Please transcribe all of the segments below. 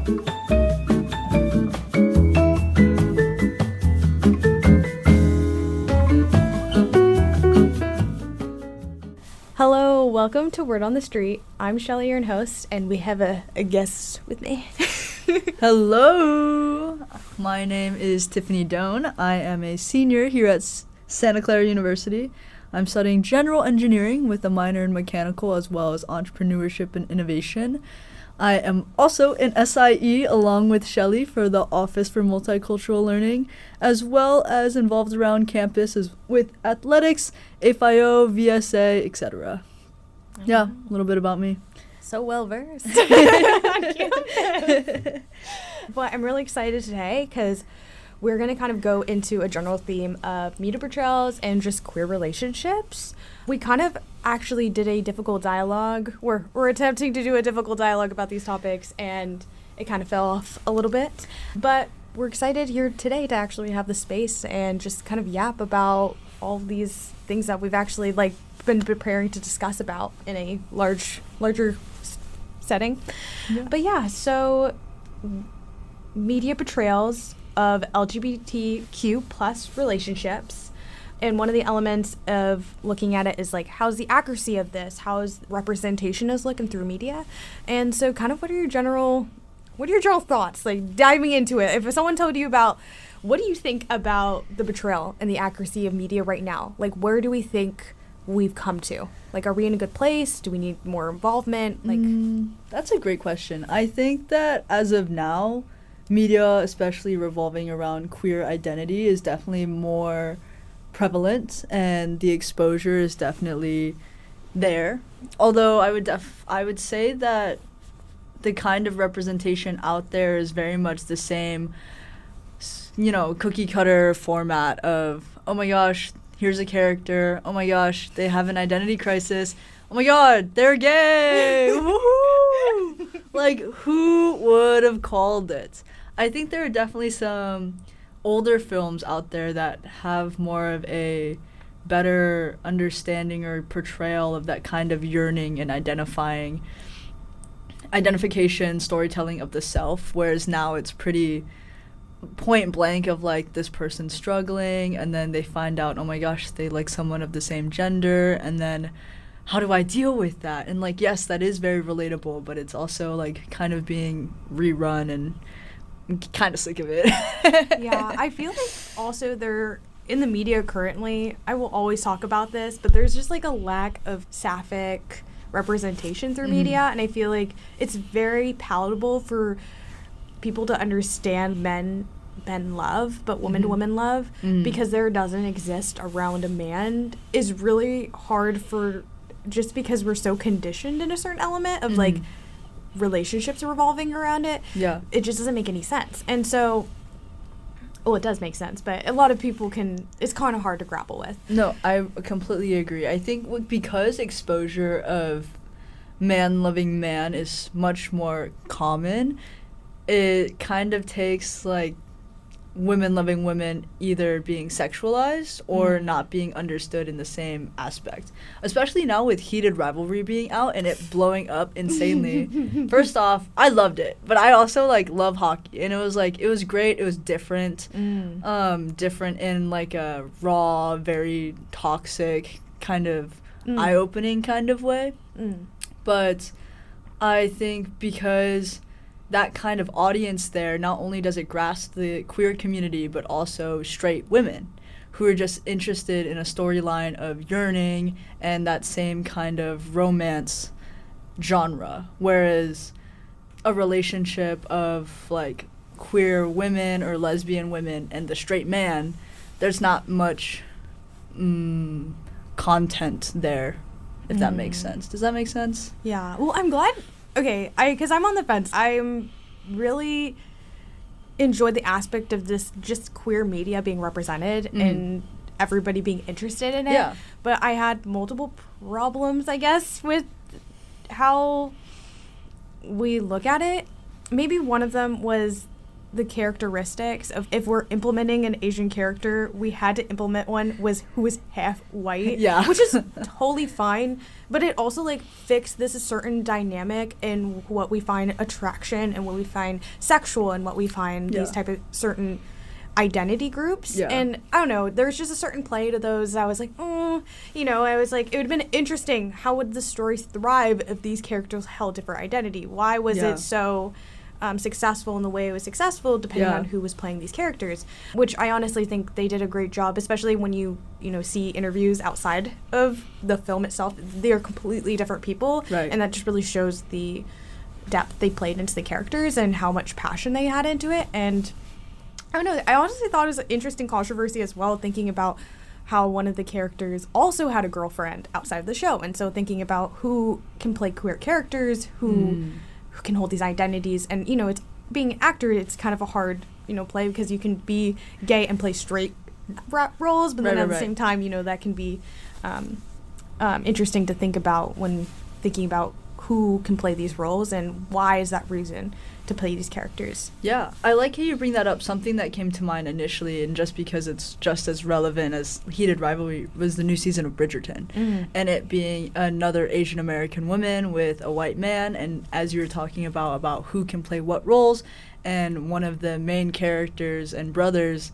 Hello, welcome to Word on the Street. I'm Shelly, your host, and we have a guest with me. Hello, my name is Tiffany Doan. I am a senior here at Santa Clara University. I'm studying general engineering with a minor in mechanical as well as entrepreneurship and innovation. I am also in SIE along with Shelly for the Office for Multicultural Learning, as well as involved around campus with athletics, AFIO, VSA, etc. Yeah, a little bit about me. So well versed. But I'm really excited today because we're going to kind of go into a general theme of media portrayals and just queer relationships. We kind of actually did a difficult dialogue. We're attempting to do a difficult dialogue about these topics, and it kind of fell off a little bit. But we're excited here today to actually have the space and just kind of yap about all these things that we've actually been preparing to discuss about in a larger setting. Yeah. But yeah, so media portrayals of LGBTQ plus relationships. And one of the elements of looking at it is how's the accuracy of this? How's representation is looking through media? And so kind of what are your general thoughts? Diving into it. If someone told you about what do you think about the portrayal and the accuracy of media right now? Where do we think we've come to? Are we in a good place? Do we need more involvement? That's a great question. I think that as of now, media, especially revolving around queer identity, is definitely more prevalent, and the exposure is definitely there. Although I would say that the kind of representation out there is very much the same, cookie cutter format of, oh my gosh, here's a character, oh my gosh, they have an identity crisis, oh my god, they're gay, woohoo! Who would have called it? I think there are definitely some older films out there that have more of a better understanding or portrayal of that kind of yearning and identification, storytelling of the self, whereas now it's pretty point blank of this person struggling, and then they find out, oh my gosh, they like someone of the same gender, and then how do I deal with that? And yes, that is very relatable, but it's also kind of being rerun, and I'm kind of sick of it. Yeah, I feel also they're in the media currently, I will always talk about this, but there's just a lack of sapphic representation through media, and I feel it's very palatable for people to understand men love, but women to women love, because there doesn't exist around a man is really hard for, just because we're so conditioned in a certain element of relationships revolving around it. Yeah, it just doesn't make any sense. And so, well, it does make sense, but a lot of people it's kind of hard to grapple with. No, I completely agree. I think because exposure of man loving man is much more common, it kind of takes women loving women either being sexualized or not being understood in the same aspect. Especially now with Heated Rivalry being out and it blowing up insanely. First off, I loved it, but I also love hockey, and it was great. It was different, different in a raw, very toxic kind of eye-opening kind of way. But I think because that kind of audience there, not only does it grasp the queer community, but also straight women who are just interested in a storyline of yearning and that same kind of romance genre. Whereas a relationship of queer women or lesbian women and the straight man, there's not much content there, if that makes sense. Does that make sense? Yeah. Well, I'm glad. Okay, because I'm on the fence. I'm really enjoyed the aspect of this just queer media being represented and everybody being interested in it. Yeah. But I had multiple problems, I guess, with how we look at it. Maybe one of them was the characteristics of if we're implementing an Asian character, we had to implement one who was half white. Yeah. Which is totally fine. But it also like fixed this a certain dynamic in what we find attraction and what we find sexual and what we find these type of certain identity groups. Yeah. And I don't know, there's just a certain play to those that I was like, I was like, it would have been interesting. How would the story thrive if these characters held different identity? Why was it so successful in the way it was successful, depending on who was playing these characters? Which I honestly think they did a great job, especially when you see interviews outside of the film itself. They are completely different people, and that just really shows the depth they played into the characters and how much passion they had into it. And I don't know, I honestly thought it was an interesting controversy as well, thinking about how one of the characters also had a girlfriend outside of the show. And so thinking about who can play queer characters, who can hold these identities. And, it's being an actor, it's kind of a hard, play, because you can be gay and play straight roles, but then at the same time, that can be interesting to think about when thinking about who can play these roles and why is that reason to play these characters. Yeah, I like how you bring that up. Something that came to mind initially, and just because it's just as relevant as Heated Rivalry, was the new season of Bridgerton. And it being another Asian American woman with a white man, and as you were talking about who can play what roles, and one of the main characters and brothers,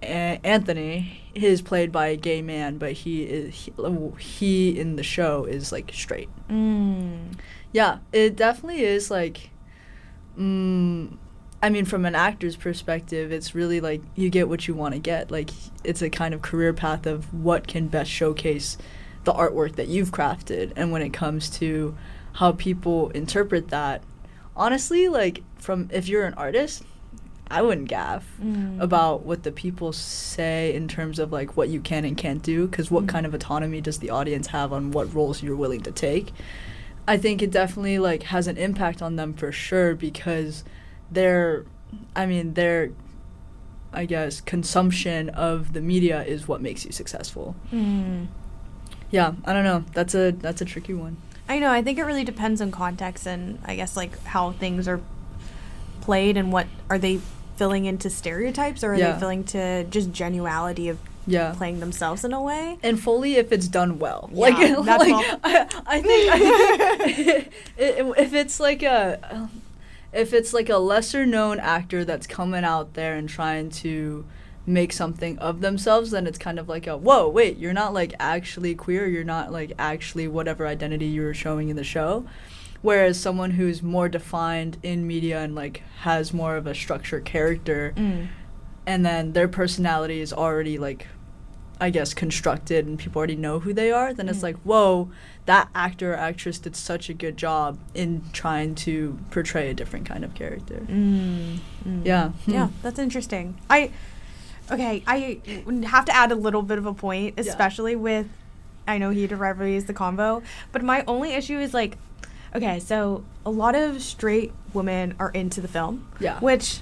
Anthony, is played by a gay man, but he in the show is like straight. Yeah, it definitely is like, I mean, from an actor's perspective, it's really like you get what you want to get. Like, it's a kind of career path of what can best showcase the artwork that you've crafted. And when it comes to how people interpret that, honestly, like, if you're an artist, I wouldn't gaff about what the people say in terms of like what you can and can't do, because what kind of autonomy does the audience have on what roles you're willing to take? I think it definitely like has an impact on them for sure, because their I guess consumption of the media is what makes you successful. Yeah, I don't know. That's a tricky one. I know. I think it really depends on context and I guess like how things are played and what are they filling into stereotypes, or are they filling to just genuality of playing themselves in a way? And fully if it's done well. Yeah, like, that's like I think if it's like a lesser known actor that's coming out there and trying to make something of themselves, then it's kind of like whoa, wait, you're not like actually queer, you're not like actually whatever identity you were showing in the show. Whereas someone who's more defined in media and like has more of a structured character, and then their personality is already like, I guess, constructed and people already know who they are, then it's like, whoa, that actor or actress did such a good job in trying to portray a different kind of character. Yeah. Yeah, that's interesting. I have to add a little bit of a point, especially with, I know Heated Rivalry is the combo, but my only issue is like, okay, so a lot of straight women are into the film, which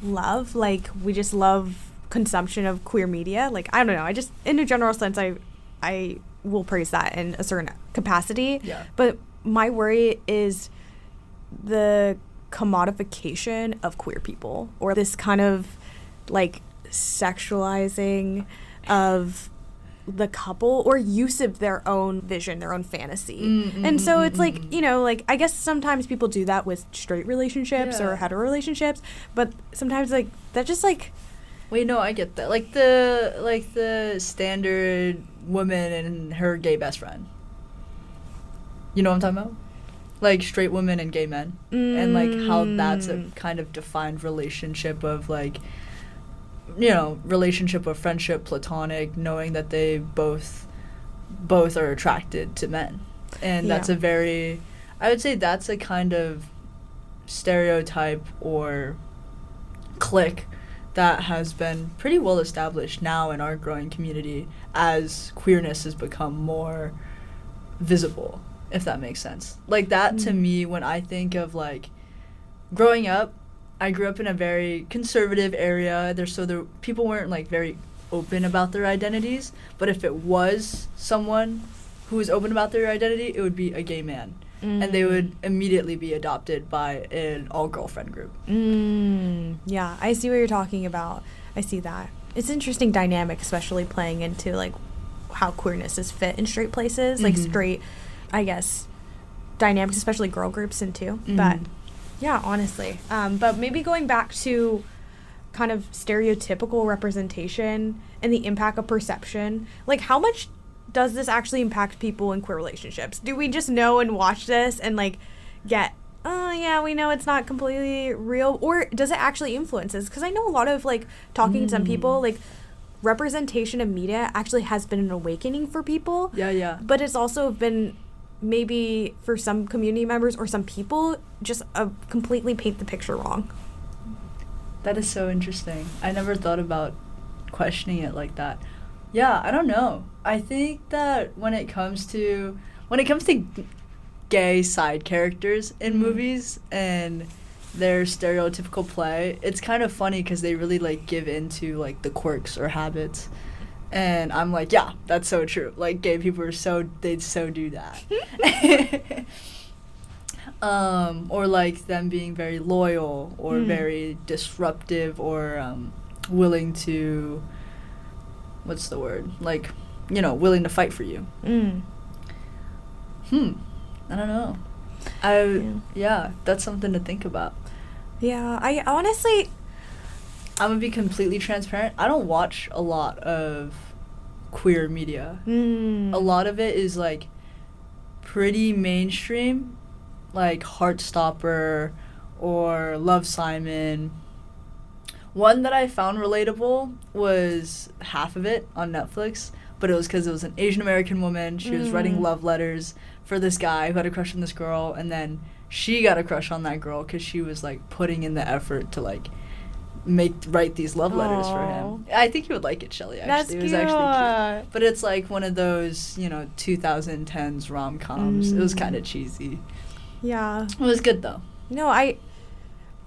love. Like, we just love consumption of queer media. Like, I don't know, I just, in a general sense, I will praise that in a certain capacity. But my worry is the commodification of queer people, or this kind of like sexualizing of the couple, or use of their own vision, their own fantasy. And so it's like, like, I guess sometimes people do that with straight relationships or hetero relationships, but sometimes like that just like, wait, no, I get that. Like the standard woman and her gay best friend. You know what I'm talking about? Like straight women and gay men. And like how that's a kind of defined relationship of like, relationship of friendship, platonic, knowing that they both are attracted to men. And that's a very, I would say that's a kind of stereotype or clique that has been pretty well established now in our growing community as queerness has become more visible, if that makes sense. Like that to me, when I think of like growing up, I grew up in a very conservative area. The people weren't like very open about their identities, but if it was someone who was open about their identity, it would be a gay man. and they would immediately be adopted by an all-girlfriend group. Yeah, I see what you're talking about. I see that. It's an interesting dynamic, especially playing into, like, how queerness is fit in straight places, like straight, I guess, dynamics, especially girl groups into. But, yeah, honestly. But maybe going back to kind of stereotypical representation and the impact of perception, like, how much does this actually impact people in queer relationships? Do we just know and watch this and, like, get, oh, yeah, we know it's not completely real? Or does it actually influence us? Because I know a lot of, like, talking to some people, like, representation in media actually has been an awakening for people. Yeah. But it's also been maybe for some community members or some people just completely paint the picture wrong. That is so interesting. I never thought about questioning it like that. Yeah, I don't know. I think that when it comes to gay side characters in movies and their stereotypical play, it's kind of funny because they really, like, give into, like, the quirks or habits. And I'm like, yeah, that's so true. Like, gay people they'd so do that. Or, like, them being very loyal or very disruptive or willing to, what's the word? Like, you know, willing to fight for you. I don't know. Yeah, that's something to think about. Yeah, I honestly, I'm gonna be completely transparent. I don't watch a lot of queer media. A lot of it is, like, pretty mainstream, like Heartstopper or Love, Simon. One that I found relatable was half of it on Netflix, but it was because it was an Asian American woman. She was writing love letters for this guy who had a crush on this girl, and then she got a crush on that girl because she was, like, putting in the effort to, like, write these love letters for him. I think you would like it, Shelly, actually. That's it was cute. actually cute. But it's, like, one of those, you know, 2010s rom-coms. It was kind of cheesy. Yeah. It was good, though. No,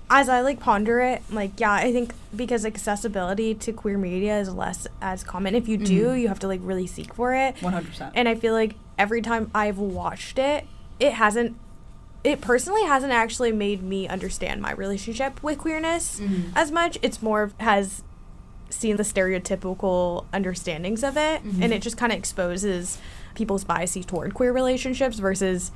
as I, like, ponder it, like, yeah, I think because accessibility to queer media is less as common. If you do, you have to, like, really seek for it. 100%. And I feel like every time I've watched it, it personally hasn't actually made me understand my relationship with queerness as much. It's more of has seen the stereotypical understandings of it, and it just kind of exposes people's biases toward queer relationships versus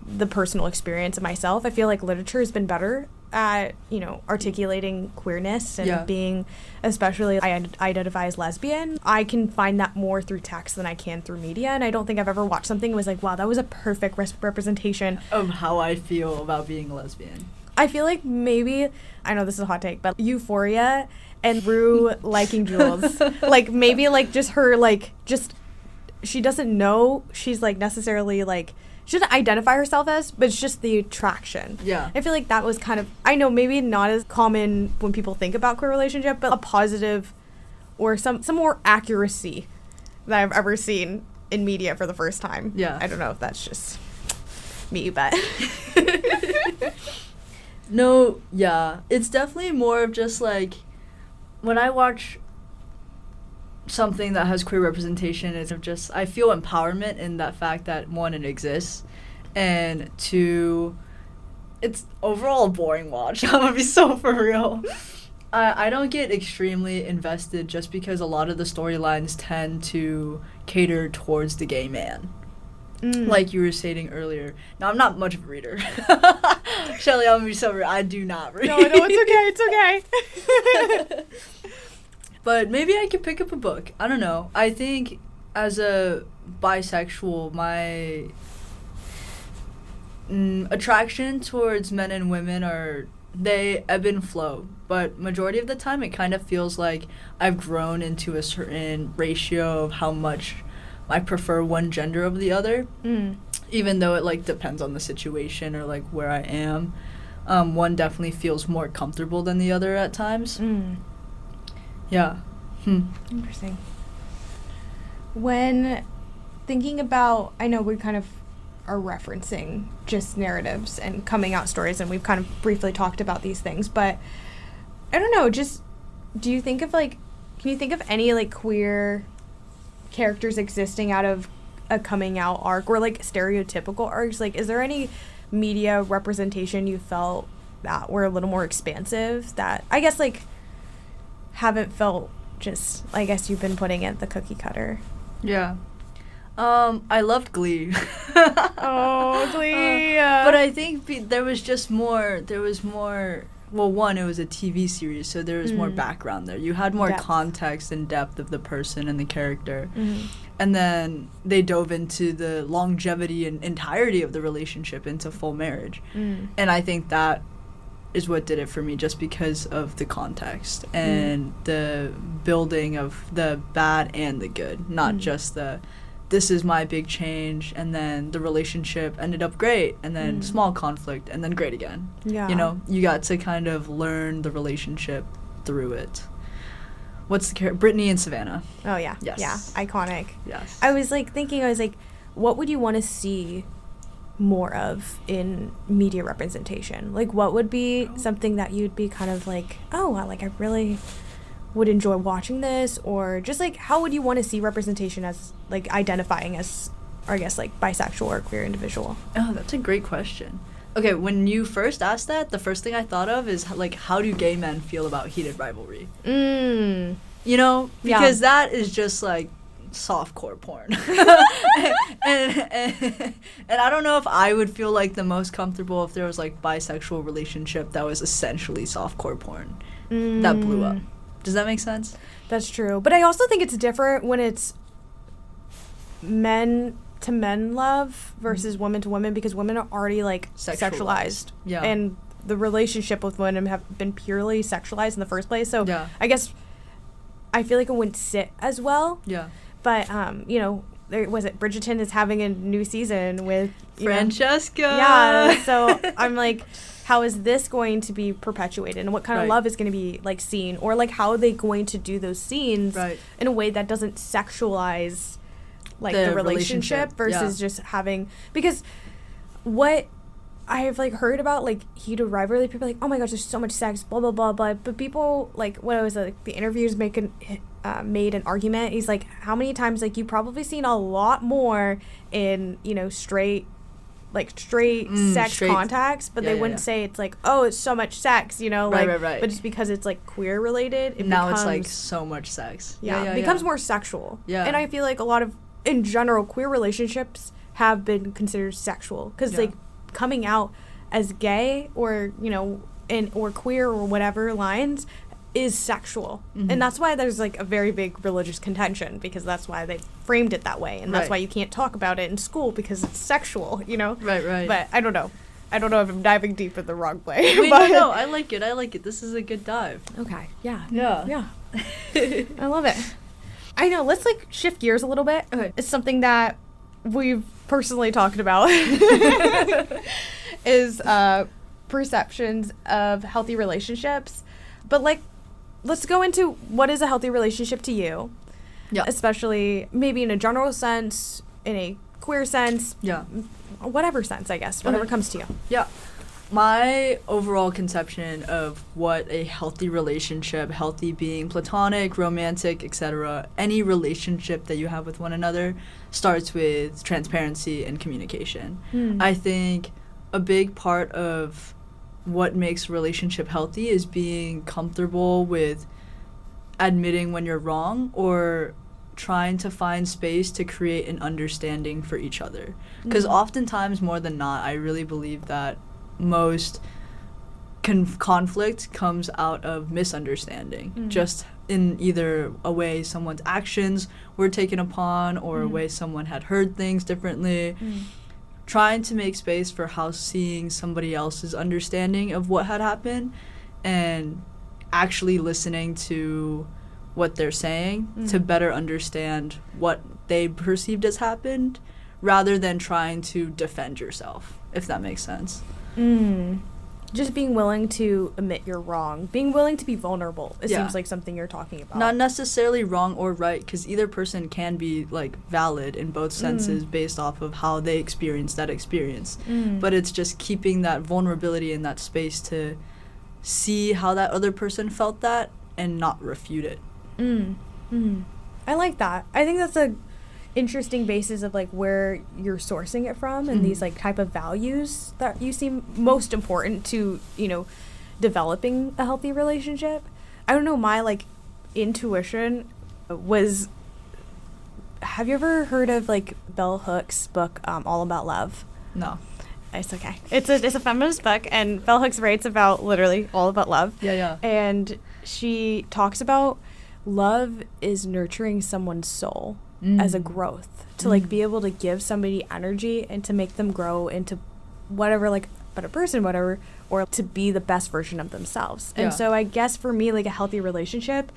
the personal experience of myself. I feel like literature has been better at, you know, articulating queerness and being, especially I identify as lesbian. I can find that more through text than I can through media, and I don't think I've ever watched something and was like, wow, that was a perfect representation of how I feel about being a lesbian. I feel like maybe, I know this is a hot take, but Euphoria and Rue liking Jules, like, maybe, like, just her, like, just, she doesn't know she's, like, necessarily, like, she doesn't identify herself as, but it's just the attraction. Yeah. I feel like that was kind of, I know maybe not as common when people think about queer relationship, but a positive or some more accuracy that I've ever seen in media for the first time. Yeah. I don't know if that's just me, but. No, yeah. It's definitely more of just, like, when I watch something that has queer representation, it's just, I feel empowerment in that fact that, one, it exists, and two, it's overall a boring watch. I'm gonna be so for real. I don't get extremely invested just because a lot of the storylines tend to cater towards the gay man. Like you were stating earlier. Now, I'm not much of a reader. Shelly, I'm gonna be so real. I do not read. No, it's okay. But maybe I could pick up a book. I don't know. I think as a bisexual, my attraction towards men and women they ebb and flow. But majority of the time, it kind of feels like I've grown into a certain ratio of how much I prefer one gender over the other. Even though it, like, depends on the situation or, like, where I am. One definitely feels more comfortable than the other at times. Yeah. Interesting. When thinking about, I know we kind of are referencing just narratives and coming out stories, and we've kind of briefly talked about these things, but I don't know, just, do you think of, like, can you think of any, like, queer characters existing out of a coming out arc or like stereotypical arcs? Like, is there any media representation you felt that were a little more expansive that I guess like haven't felt just, I guess you've been putting it the cookie cutter? Yeah. I loved Glee. Oh, Glee. But I think there was more, well, one, it was a TV series, so there was more background there. You had more Depth. context and depth of the person and the character. Mm-hmm. And then they dove into the longevity and entirety of the relationship into full marriage. And I think that is what did it for me, just because of the context and the building of the bad and the good, not just this is my big change, and then the relationship ended up great, and then small conflict, and then great again. Yeah. You know, you got to kind of learn the relationship through it. What's the character? Brittany and Savannah. Oh, yeah. Yes. Yeah. Iconic. Yes. I was thinking, what would you want to see more of in media representation? Like, what would be something that you'd be kind of like, oh, I really would enjoy watching this? Or just like, how would you want to see representation as like identifying as, or I guess like bisexual or queer individual? Oh, that's a great question. Okay, when you first asked that, the first thing I thought of is like, how do gay men feel about heated rivalry? You know, because that is just like softcore porn. and I don't know if I would feel like the most comfortable if there was like bisexual relationship that was essentially softcore porn that blew up. Does that make sense? That's true. But I also think it's different when it's men to men love versus women to women, because women are already like sexualized. Yeah. And the relationship with women have been purely sexualized in the first place. So I guess I feel like it wouldn't sit as well. Yeah. But Bridgerton is having a new season with Francesca. Yeah. So I'm like, how is this going to be perpetuated, and what kind of love is going to be like seen, or like how are they going to do those scenes in a way that doesn't sexualize like the relationship versus just having, because what I have like heard about like heated rivalry, people are like, oh my gosh, there's so much sex, blah blah blah blah, but people like, when I was like the interviews made an argument. He's like, how many times, like, you've probably seen a lot more in straight sex contacts, but they wouldn't say it's like, oh, it's so much sex, right. But just because it's like queer related, it's like so much sex. It becomes more sexual. Yeah. And I feel like a lot of, in general, queer relationships have been considered sexual, because like coming out as gay or or queer or whatever lines is sexual. And that's why there's like a very big religious contention, because that's why they framed it that way, and that's why you can't talk about it in school, because it's sexual, right. But I don't know if I'm diving deep in the wrong way. Wait, no, I like it. This is a good dive. Okay. Yeah I love it. I know, let's like shift gears a little bit. Okay. It's something that we've personally talked about is perceptions of healthy relationships. But like, let's go into what is a healthy relationship to you. Yeah. Especially maybe in a general sense, in a queer sense. Yeah. Whatever sense, I guess. Whatever comes to you. Yeah. My overall conception of what a healthy relationship, healthy being platonic, romantic, etc., any relationship that you have with one another, starts with transparency and communication. I think a big part of what makes a relationship healthy is being comfortable with admitting when you're wrong, or trying to find space to create an understanding for each other. Because oftentimes, more than not, I really believe that most conflict comes out of misunderstanding, just in either a way someone's actions were taken upon, or a way someone had heard things differently. Trying to make space for how seeing somebody else's understanding of what had happened, and actually listening to what they're saying to better understand what they perceived as happened, rather than trying to defend yourself, if that makes sense. Just being willing to admit you're wrong. Being willing to be vulnerable. It seems like something you're talking about. Not necessarily wrong or right, because either person can be, like, valid in both senses based off of how they experience that experience. But it's just keeping that vulnerability in that space to see how that other person felt that and not refute it. I like that. I think that's interesting basis of like where you're sourcing it from and these like type of values that you seem most important to, you know, developing a healthy relationship. I don't know, my like intuition was, have you ever heard of like Bell Hooks' book All About Love? No. It's okay. It's a feminist book, and Bell Hooks writes about literally all about love. Yeah. And she talks about love is nurturing someone's soul as a growth, to like be able to give somebody energy and to make them grow into whatever, like better person, whatever, or to be the best version of themselves. And so I guess for me, like a healthy relationship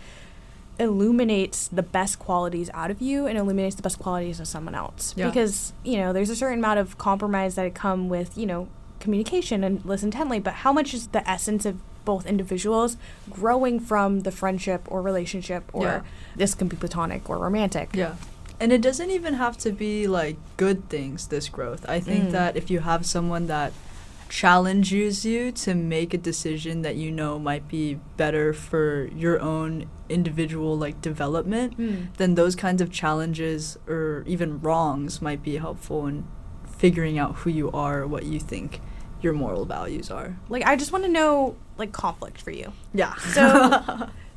illuminates the best qualities out of you and illuminates the best qualities of someone else. Because, you know, there's a certain amount of compromise that come with, you know, communication and listen intently, but how much is the essence of both individuals growing from the friendship or relationship, or this can be platonic or romantic. Yeah. And it doesn't even have to be like good things, this growth. I think that if you have someone that challenges you to make a decision that you know might be better for your own individual like development, then those kinds of challenges or even wrongs might be helpful in figuring out who you are, what you think your moral values are. Like, I just want to know like conflict for you. Yeah.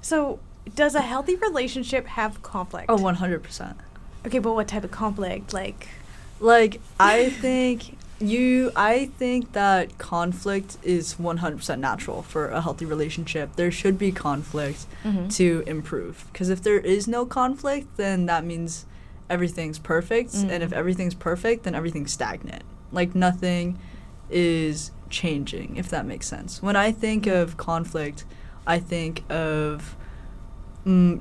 So does a healthy relationship have conflict? Oh, 100%. Okay, but what type of conflict? Like I think that conflict is 100% natural for a healthy relationship. There should be conflict to improve. Because if there is no conflict, then that means everything's perfect. And if everything's perfect, then everything's stagnant. Like, nothing is changing, if that makes sense. When I think of conflict, I think of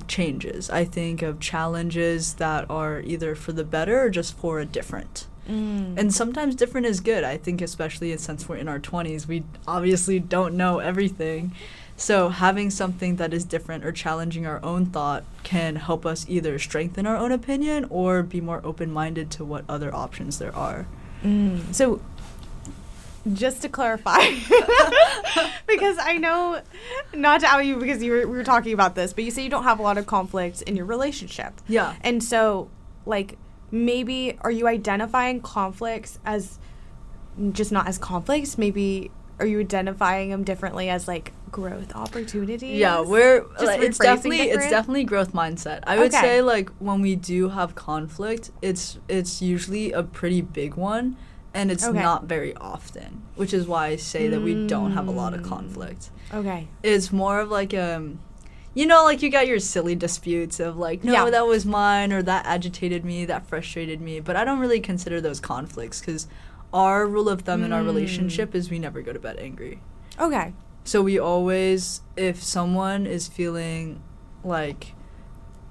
changes. I think of challenges that are either for the better or just for a different. And sometimes different is good. I think especially since we're in our 20s, we obviously don't know everything. So having something that is different or challenging our own thought can help us either strengthen our own opinion or be more open-minded to what other options there are. So just to clarify, because I know, not to out you because we were talking about this, but you say you don't have a lot of conflicts in your relationship. Yeah. And so, like, maybe are you identifying conflicts as just not as conflicts? Maybe are you identifying them differently as like growth opportunities? Yeah, it's definitely growth mindset. I would say like when we do have conflict, it's usually a pretty big one. And it's not very often, which is why I say that we don't have a lot of conflict. Okay. It's more of like, you know, like you got your silly disputes of like, no, that was mine, or that agitated me, that frustrated me. But I don't really consider those conflicts because our rule of thumb in our relationship is we never go to bed angry. Okay. So we always, if someone is feeling like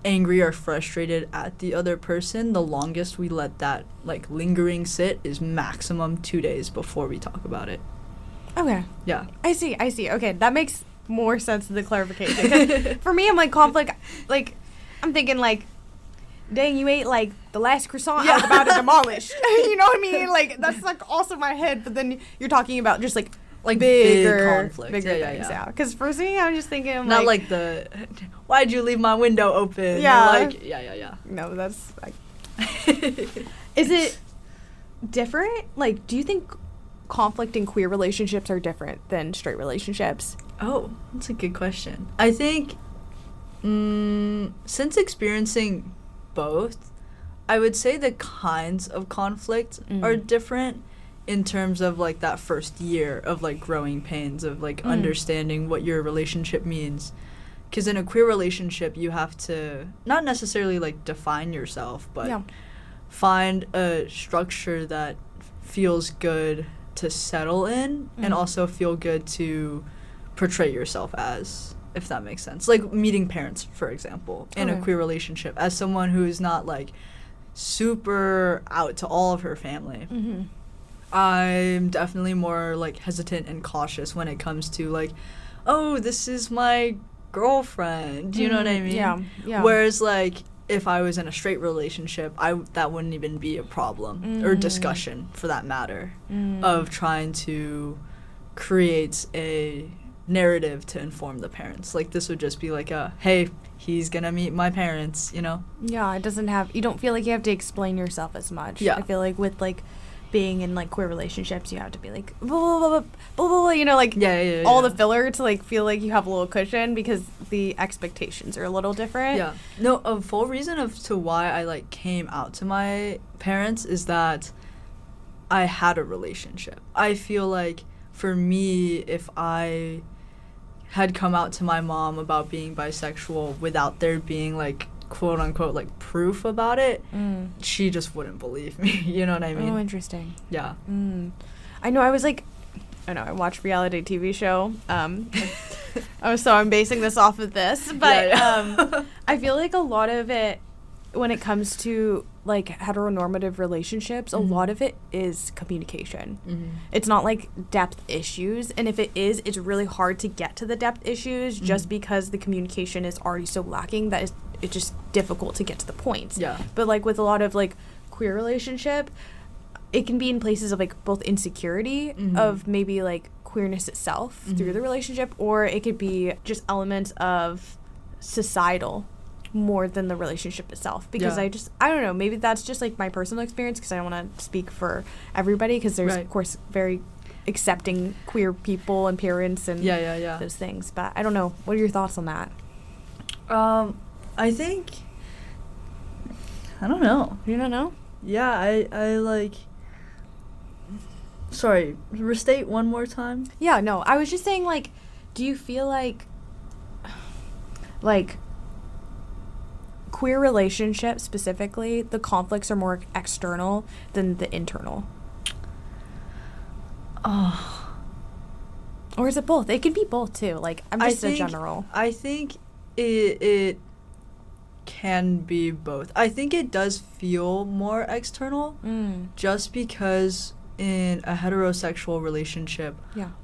angry or frustrated at the other person, the longest we let that like lingering sit is maximum 2 days before we talk about it. Okay. Yeah. I see. Okay, that makes more sense to the clarification. For me, I'm like conflict, like I'm thinking like, dang, you ate like the last croissant I was about to demolish. You know what I mean? Like that's like also my head, but then you're talking about just like bigger conflict, bigger things. Yeah. Because for me, I'm just thinking not like the why'd you leave my window open? Yeah. Like yeah. No, that's like. Is it different? Like, do you think conflict in queer relationships are different than straight relationships? Oh, that's a good question. I think since experiencing both, I would say the kinds of conflict are different in terms of like that first year of like growing pains of like understanding what your relationship means. Because in a queer relationship, you have to not necessarily like define yourself, but find a structure that feels good to settle in and also feel good to portray yourself as, if that makes sense. Like meeting parents, for example, in a queer relationship, as someone who is not like super out to all of her family. I'm definitely more like hesitant and cautious when it comes to like, oh, this is my girlfriend. You know what I mean? Yeah. Whereas like if I was in a straight relationship, that wouldn't even be a problem or discussion for that matter of trying to create a narrative to inform the parents. Like, this would just be like a, hey, he's gonna meet my parents, you know? Yeah, it doesn't have, you don't feel like you have to explain yourself as much. Yeah. I feel like with, like, being in, like, queer relationships, you have to be like, blah, blah, blah, blah, blah, blah, you know, like, all the filler to, like, feel like you have a little cushion because the expectations are a little different. Yeah. No, a full reason of to why I, like, came out to my parents is that I had a relationship. I feel like, for me, if I had come out to my mom about being bisexual without there being, like, quote unquote, like, proof about it, she just wouldn't believe me. You know what I mean? Oh, interesting. Yeah. I know, I watch reality TV show. So I'm basing this off of this, but I feel like a lot of it, when it comes to, like, heteronormative relationships, a lot of it is communication. It's not, like, depth issues, and if it is, it's really hard to get to the depth issues just because the communication is already so lacking that it's just difficult to get to the points. Yeah. But, like, with a lot of, like, queer relationship, it can be in places of, like, both insecurity of maybe, like, queerness itself through the relationship, or it could be just elements of societal more than the relationship itself, because I don't know, maybe that's just, like, my personal experience, because I don't want to speak for everybody, because there's of course very accepting queer people and parents and those things, but I don't know, what are your thoughts on that? I think, I don't know. You don't know? Yeah, I like, sorry, restate one more time. Yeah, no, I was just saying, like, do you feel like queer relationships specifically, the conflicts are more external than the internal? Oh. Or is it both? It can be both too. Like, I'm just a general. I think it can be both. I think it does feel more external just because in a heterosexual relationship,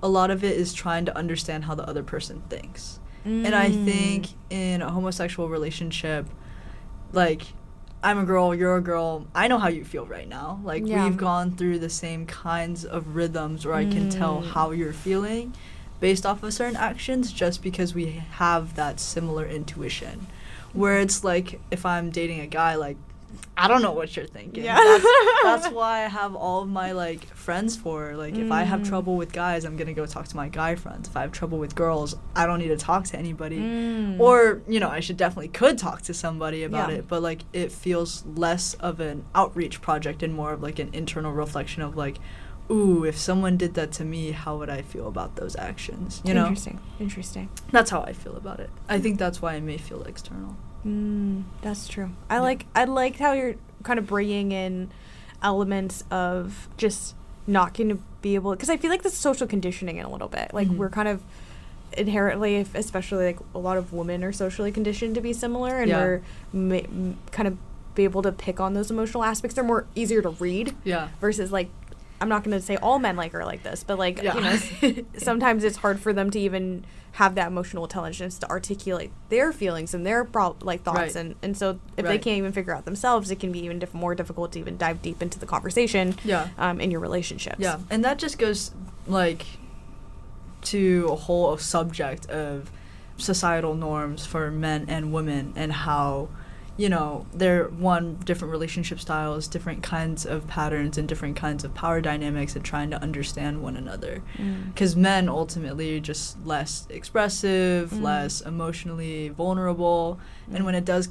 a lot of it is trying to understand how the other person thinks. And I think in a homosexual relationship, like, I'm a girl, you're a girl, I know how you feel right now. Like, we've gone through the same kinds of rhythms where I can tell how you're feeling based off of certain actions just because we have that similar intuition. Where it's like, if I'm dating a guy, like, I don't know what you're thinking. Yeah. That's why I have all of my, like, friends for. Like, if I have trouble with guys, I'm going to go talk to my guy friends. If I have trouble with girls, I don't need to talk to anybody. Or, you know, I could talk to somebody about it. But, like, it feels less of an outreach project and more of, like, an internal reflection of, like, ooh, if someone did that to me, how would I feel about those actions? You know? Interesting. That's how I feel about it. I think that's why it may feel external. That's true. I like how you're kind of bringing in elements of just not going to be able, because I feel like that's social conditioning in a little bit. Like, we're kind of inherently, especially, like, a lot of women are socially conditioned to be similar, and we're kind of be able to pick on those emotional aspects. They're more easier to read versus, like, I'm not going to say all men are like this, but, like, you know, sometimes it's hard for them to even have that emotional intelligence to articulate their feelings and their thoughts, and so if they can't even figure out themselves, it can be even more difficult to even dive deep into the conversation in your relationships. Yeah, and that just goes, like, to a whole subject of societal norms for men and women and how, you know, they're different relationship styles, different kinds of patterns, and different kinds of power dynamics, and trying to understand one another. Because men ultimately are just less expressive, less emotionally vulnerable, and when it does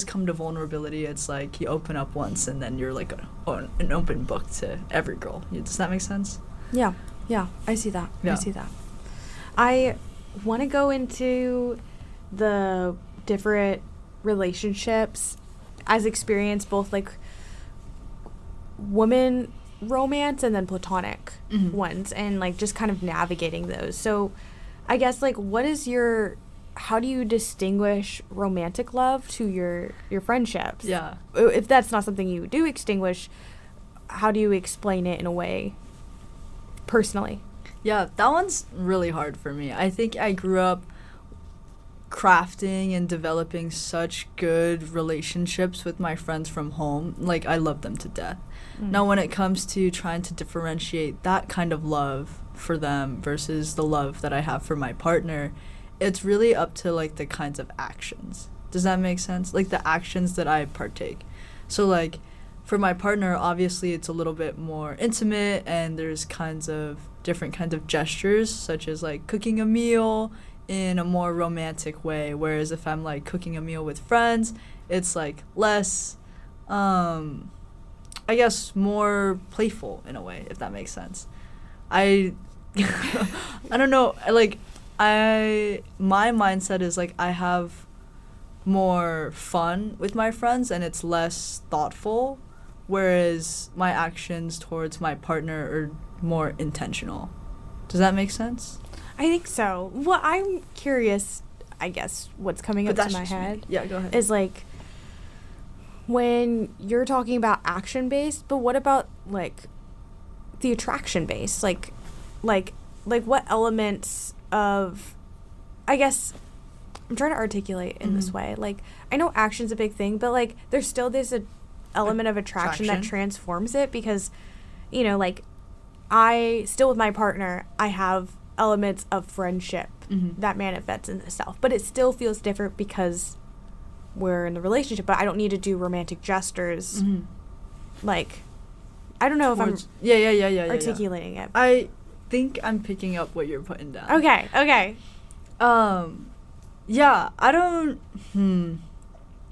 come to vulnerability, it's like you open up once, and then you're like an open book to every girl. Does that make sense? Yeah, I see that. I want to go into the different relationships as experienced, both, like, woman romance and then platonic ones, and, like, just kind of navigating those. So I guess, like, how do you distinguish romantic love to your friendships? If that's not something you do extinguish, how do you explain it in a way personally? That one's really hard for me. I think I grew up crafting and developing such good relationships with my friends from home. Like, I love them to death. Now, when it comes to trying to differentiate that kind of love for them versus the love that I have for my partner, it's really up to, like, the kinds of actions. Does that make sense? Like, the actions that I partake. So, like, for my partner, obviously it's a little bit more intimate, and there's different kinds of gestures, such as, like, cooking a meal in a more romantic way, whereas if I'm, like, cooking a meal with friends, it's, like, less, I guess, more playful in a way, if that makes sense. I don't know, like, my mindset is, like, I have more fun with my friends and it's less thoughtful, whereas my actions towards my partner are more intentional. Does that make sense? I think so. Well, I'm curious, I guess, what's coming up to my head. Yeah, go ahead. Is, like, when you're talking about action-based, but what about, like, the attraction-based? Like what elements of, I guess, I'm trying to articulate in this way. Like, I know action's a big thing, but, like, there's still this element of attraction that transforms it because, you know, like, still with my partner, I have elements of friendship that manifests in itself, but it still feels different because we're in the relationship, but I don't need to do romantic gestures. Like, I don't know if I'm articulating it. I think I'm picking up what you're putting down. Okay. Yeah, I don't,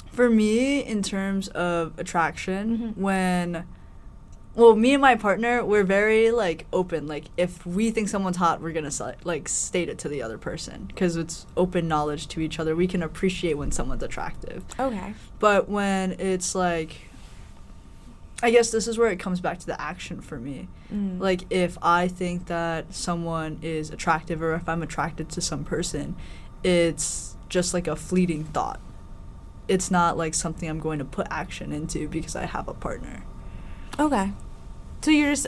for me, in terms of attraction, me and my partner, we're very, like, open. Like, if we think someone's hot, we're gonna, like, state it to the other person, because it's open knowledge to each other. We can appreciate when someone's attractive. Okay. But when it's, like, I guess this is where it comes back to the action for me. Like, if I think that someone is attractive or if I'm attracted to some person, it's just, like, a fleeting thought. It's not, like, something I'm going to put action into because I have a partner. Okay. So you're just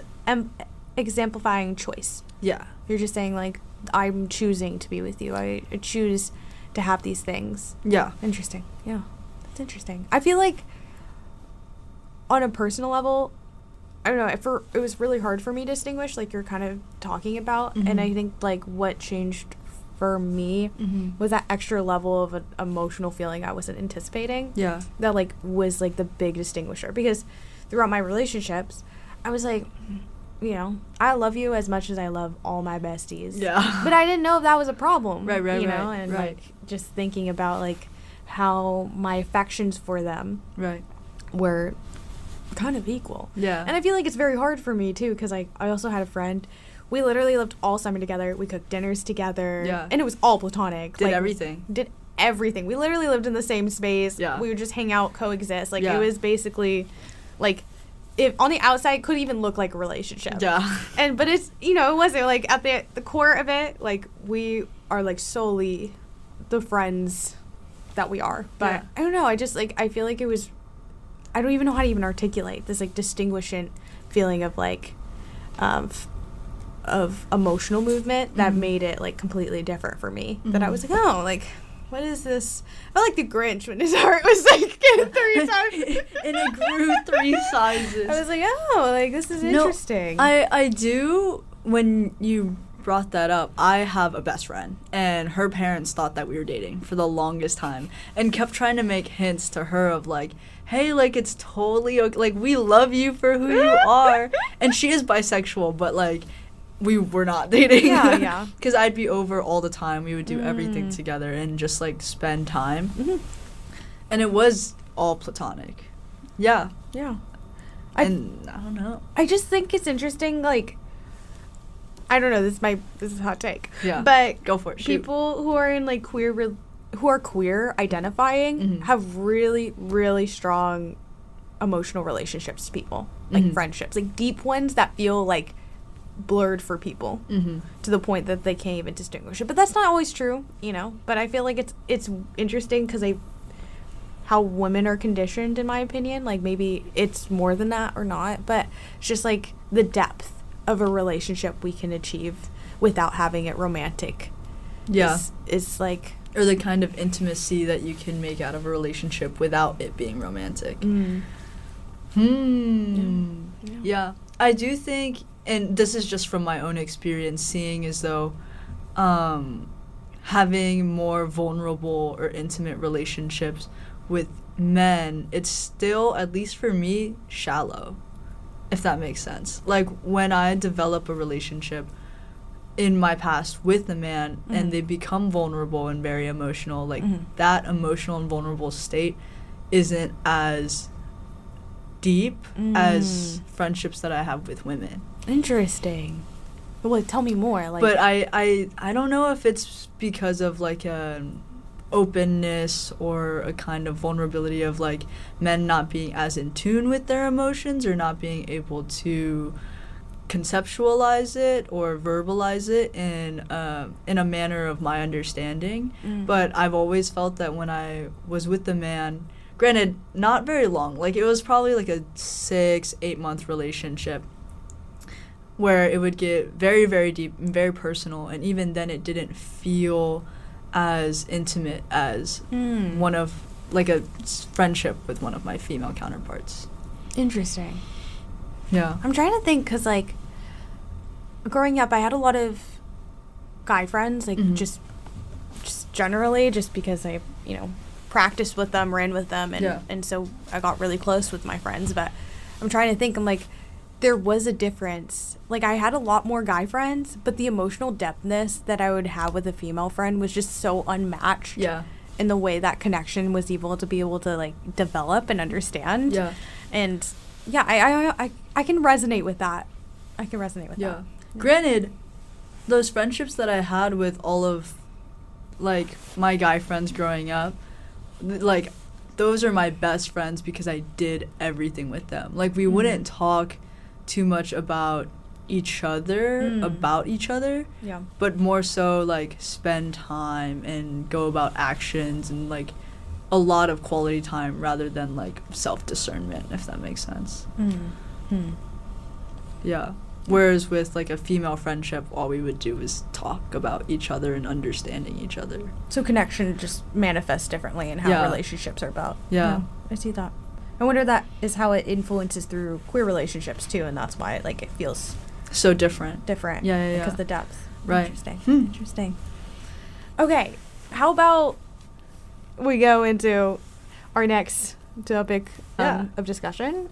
exemplifying choice. Yeah. You're just saying, like, I'm choosing to be with you. I choose to have these things. Yeah. Interesting. Yeah. That's interesting. I feel like on a personal level, I don't know, it was really hard for me to distinguish, like you're kind of talking about. And I think, like, what changed for me was that extra level of an emotional feeling I wasn't anticipating. Yeah. That, like, was, like, the big distinguisher. Because throughout my relationships, I was like, you know, I love you as much as I love all my besties. Yeah. But I didn't know if that was a problem. Right, you know, and like just thinking about, like, how my affections for them were kind of equal. Yeah. And I feel like it's very hard for me too, because I also had a friend. We literally lived all summer together. We cooked dinners together. Yeah. And it was all platonic. Did everything. We literally lived in the same space. Yeah. We would just hang out, coexist. Like, it was basically, like, if on the outside, it could even look like a relationship. Yeah. But it's, you know, it wasn't. Like, at the core of it, like, we are, like, solely the friends that we are. But I don't know. I just, like, I feel like it was, I don't even know how to even articulate this, like, distinguishing feeling of, like, of emotional movement that made it, like, completely different for me. That I was like, oh, like, what is this? I felt like the Grinch when his heart was, like, 3 times. And it grew 3 sizes. I was like, oh, like, this is interesting. I do, when you brought that up, I have a best friend, and her parents thought that we were dating for the longest time, and kept trying to make hints to her of, like, hey, like, it's totally okay. Like, we love you for who you are. And she is bisexual, but, like, we were not dating. Yeah. Because I'd be over all the time. We would do everything together and just, like, spend time. And it was all platonic. Yeah. Yeah. And I don't know. I just think it's interesting, like, I don't know, this is a hot take. Yeah. But go for it. People who are in, like, who are queer identifying have really, really strong emotional relationships to people. Like, friendships. Like, deep ones that feel, like, blurred for people to the point that they can't even distinguish it. But that's not always true, you know. But I feel like it's interesting because how women are conditioned, in my opinion. Like, maybe it's more than that or not, but it's just, like, the depth of a relationship we can achieve without having it romantic. Yeah. Is like, or the kind of intimacy that you can make out of a relationship without it being romantic. Yeah. I do think, and this is just from my own experience, seeing as though having more vulnerable or intimate relationships with men, it's still, at least for me, shallow, if that makes sense. Like, when I develop a relationship in my past with a man and they become vulnerable and very emotional, like, that emotional and vulnerable state isn't as deep as friendships that I have with women. Interesting. Well, tell me more. Like, but I don't know if it's because of like an openness or a kind of vulnerability of like men not being as in tune with their emotions or not being able to conceptualize it or verbalize it in a manner of my understanding. But I've always felt that when I was with the man, granted, not very long, like it was probably like a 6-8 month relationship where it would get very, very deep and very personal, and even then it didn't feel as intimate as one of, like, a friendship with one of my female counterparts. Interesting. Yeah. I'm trying to think, because, like, growing up, I had a lot of guy friends, like, just generally, just because I, practiced with them, ran with them, and so I got really close with my friends. But I'm trying to think, I'm like, there was a difference. Like, I had a lot more guy friends, but the emotional depthness that I would have with a female friend was just so unmatched. Yeah. In the way that connection was able to like develop and understand. Yeah. And yeah, I can resonate with that. I can resonate with that. Yeah. Granted, those friendships that I had with all of, like, my guy friends growing up, like, those are my best friends because I did everything with them. Like, we wouldn't talk too much about each other, yeah, but more so, like, spend time and go about actions and, like, a lot of quality time rather than, like, self-discernment, if that makes sense. Yeah. Whereas with, like, a female friendship, all we would do is talk about each other and understanding each other. So connection just manifests differently in how relationships are about. Yeah. I see that. I wonder that is how it influences through queer relationships, too, and that's why, like, it feels so different. Yeah. Because the depth. Right. Interesting. Interesting. Okay. How about we go into our next topic of discussion?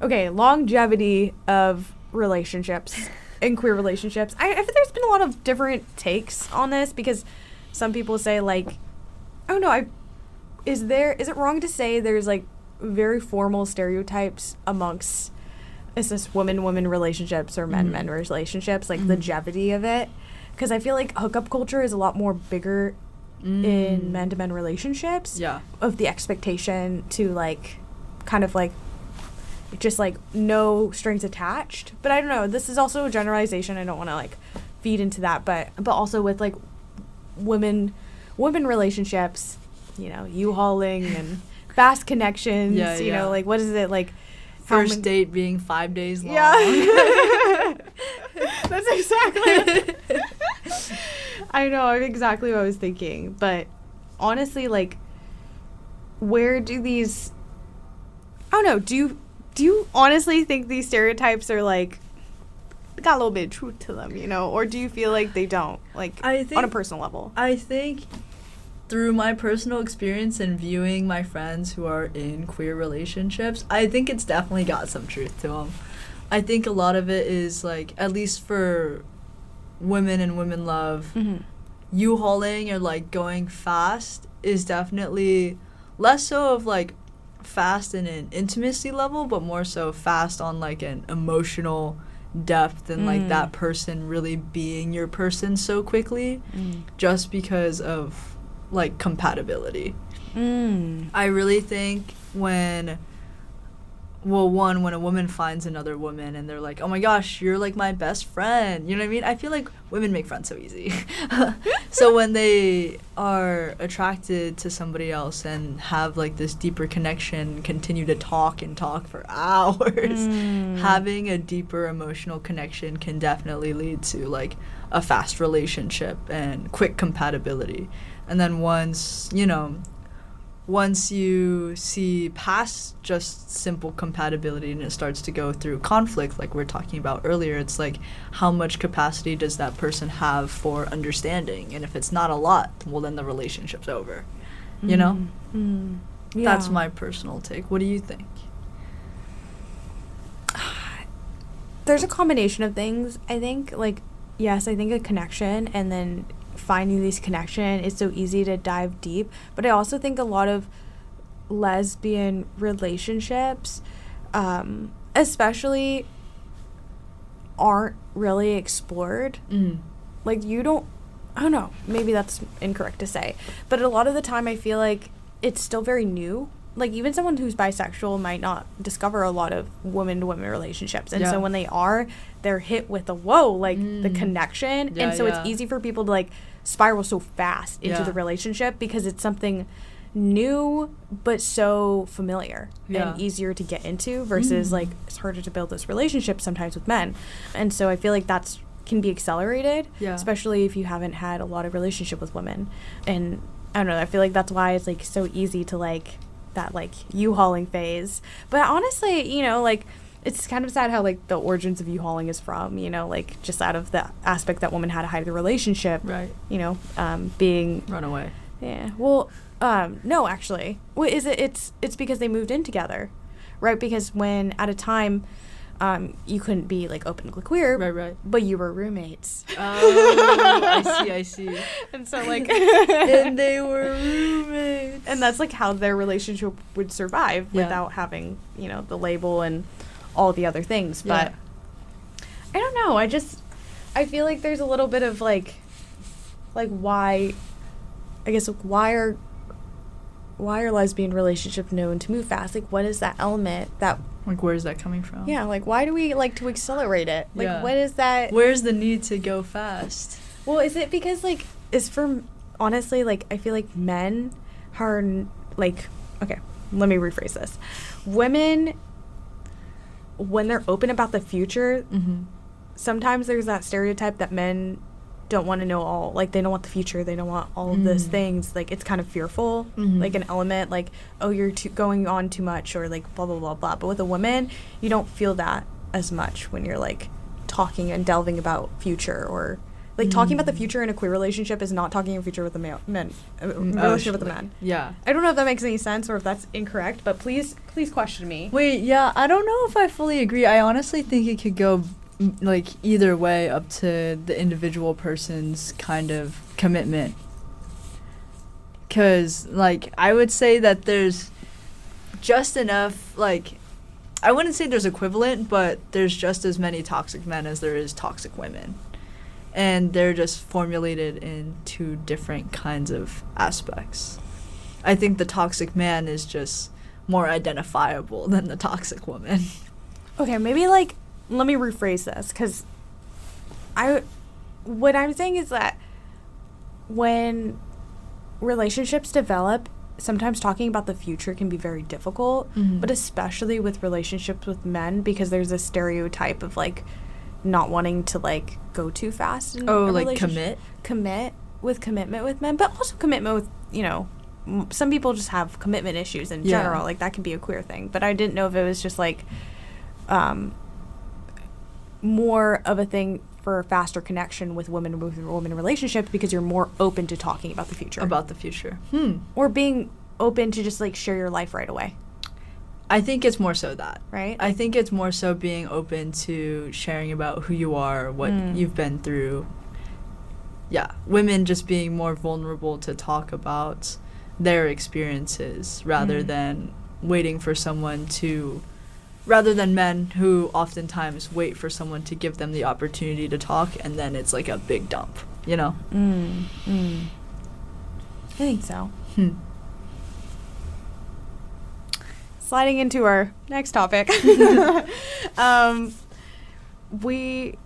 Longevity of relationships and queer relationships. I think there's been a lot of different takes on this because some people say, like, I don't know, is it wrong to say there's, like, very formal stereotypes amongst, is this woman relationships or men relationships, like the longevity of it? Because I feel like hookup culture is a lot more bigger in men-to-men relationships. Yeah. Of the expectation to, like, kind of, like, just, like, no strings attached. But I don't know. This is also a generalization. I don't want to, like, feed into that. But also with, like, women relationships, U-hauling and fast connections, you know, like, what is it, like, first date being 5 days long. Yeah. That's exactly it. I know, exactly what I was thinking. But honestly, like, where do these, I don't know, do you honestly think these stereotypes are, like, got a little bit of truth to them, or do you feel like they don't, like, I think, on a personal level? I think through my personal experience and viewing my friends who are in queer relationships, I think it's definitely got some truth to them. I think a lot of it is, like, at least for women and women love, U-hauling or, like, going fast is definitely less so of, like, fast in an intimacy level, but more so fast on, like, an emotional depth and, like, that person really being your person so quickly just because of, like, compatibility. I really think when well, one, when a woman finds another woman and they're like, oh my gosh, you're like my best friend. You know what I mean? I feel like women make friends so easy. So when they are attracted to somebody else and have like this deeper connection, continue to talk and talk for hours, having a deeper emotional connection can definitely lead to like a fast relationship and quick compatibility. And then once you see past just simple compatibility and it starts to go through conflict, like we were talking about earlier, it's like, how much capacity does that person have for understanding? And if it's not a lot, well, then the relationship's over. You know? Yeah. That's my personal take. What do you think? There's a combination of things, I think. Like, yes, I think a connection, and then finding these connection, it's so easy to dive deep. But I also think a lot of lesbian relationships, especially, aren't really explored. Like, I don't know, maybe that's incorrect to say, but a lot of the time I feel like it's still very new. Like, even someone who's bisexual might not discover a lot of woman-to-woman relationships. And so when they are, they're hit with the connection. Yeah, and so it's easy for people to, like, spiral so fast into the relationship because it's something new but so familiar and easier to get into versus, like, it's harder to build this relationship sometimes with men. And so I feel like that's can be accelerated, especially if you haven't had a lot of relationship with women. And I don't know, I feel like that's why it's, like, so easy to, like, that, like, U-hauling phase. But honestly, you know, like, it's kind of sad how, like, the origins of U-hauling is from, you know, like, just out of the aspect that women had to hide the relationship, Right. You know, being Run away. Yeah. Well, no, actually, it's because they moved in together, right? Because when at a time, you couldn't be, like, openly queer, Right. but you were roommates. Oh, I see. And so, like, And they were roommates. and that's, like, how their relationship would survive without having, you know, the label and all the other things. But I don't know. I feel like there's a little bit of, like why are lesbian relationships known to move fast? Like, what is that element that, like, where's that coming from? yeah, like, why do we like to accelerate it? Like, what is that? Where's the need to go fast? Well, is it because, like, honestly, like, I feel like men are, like, okay, let me rephrase this. Women, when they're open about the future, sometimes there's that stereotype that men don't want to know all, like, they don't want the future, they don't want all of those things, like, it's kind of fearful, like, an element, like, oh, you're going on too much, or, like, blah, blah, blah, blah. But with a woman, you don't feel that as much when you're, like, talking and delving about future, or, like, talking about the future in a queer relationship is not talking in future with a relationship with a man. Yeah. I don't know if that makes any sense or if that's incorrect, but please question me. Wait, yeah, I don't know if I fully agree. I honestly think it could go, like, either way, up to the individual person's kind of commitment. Because, like, I would say that there's just enough, like, I wouldn't say there's equivalent, but there's just as many toxic men as there is toxic women. And they're just formulated in two different kinds of aspects. I think the toxic man is just more identifiable than the toxic woman. Okay, maybe, like, let me rephrase this, because what I'm saying is that when relationships develop, sometimes talking about the future can be very difficult, but especially with relationships with men, because there's a stereotype of, like, not wanting to, like, go too fast in a like, relationship. Commitment with men, but also commitment with, you know, some people just have commitment issues in general, like, that can be a queer thing. But I didn't know if it was just, like, more of a thing for a faster connection with women relationships, because you're more open to talking about the future. Or being open to just, like, share your life right away. I think it's more so that. Right? I think it's more so being open to sharing about who you are, what you've been through. Yeah, women just being more vulnerable to talk about their experiences rather than waiting for someone to, rather than men who oftentimes wait for someone to give them the opportunity to talk, and then it's like a big dump, you know? I think so. sliding into our next topic. We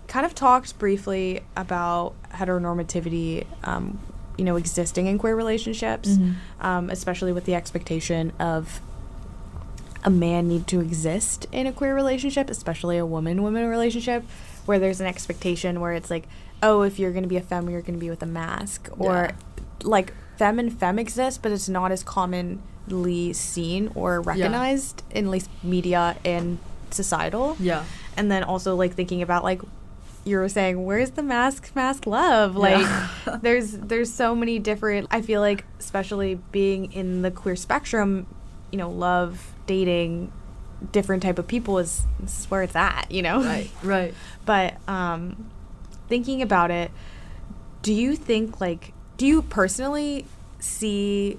kind of talked briefly about heteronormativity, existing in queer relationships, especially with the expectation of a man need to exist in a queer relationship, especially a woman-woman relationship, where there's an expectation where it's like, oh, if you're going to be a femme, you're going to be with a mask. Or, like, femme and femme exist, but it's not as commonly seen or recognized in at least media and societal. Yeah. And then also, like, thinking about, like, you were saying, where's the mask love? Like, there's so many different, I feel like, especially being in the queer spectrum, love, dating, different type of people is where it's at, Right. But thinking about it, do you personally see,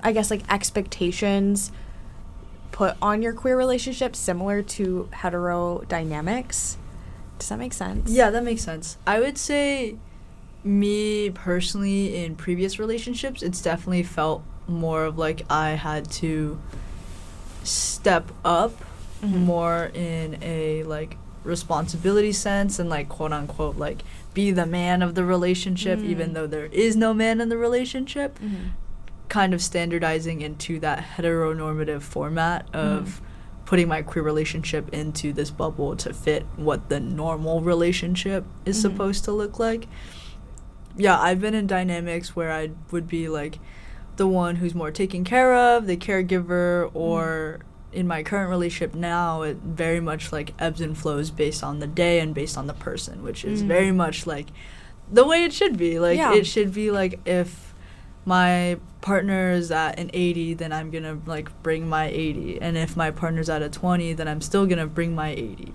I guess, like, expectations put on your queer relationships similar to hetero dynamics? Does that make sense? Yeah, that makes sense. I would say me personally in previous relationships, it's definitely felt more of like I had to step up more in a like responsibility sense and like quote unquote like be the man of the relationship even though there is no man in the relationship, kind of standardizing into that heteronormative format of putting my queer relationship into this bubble to fit what the normal relationship is supposed to look like. Yeah, I've been in dynamics where I would be like the one who's more taken care of, the caregiver, or in my current relationship now, it very much like ebbs and flows based on the day and based on the person, which is very much like the way it should be. Like it should be like if my partner is at an 80, then I'm gonna like bring my 80, and if my partner's at a 20, then I'm still gonna bring my 80.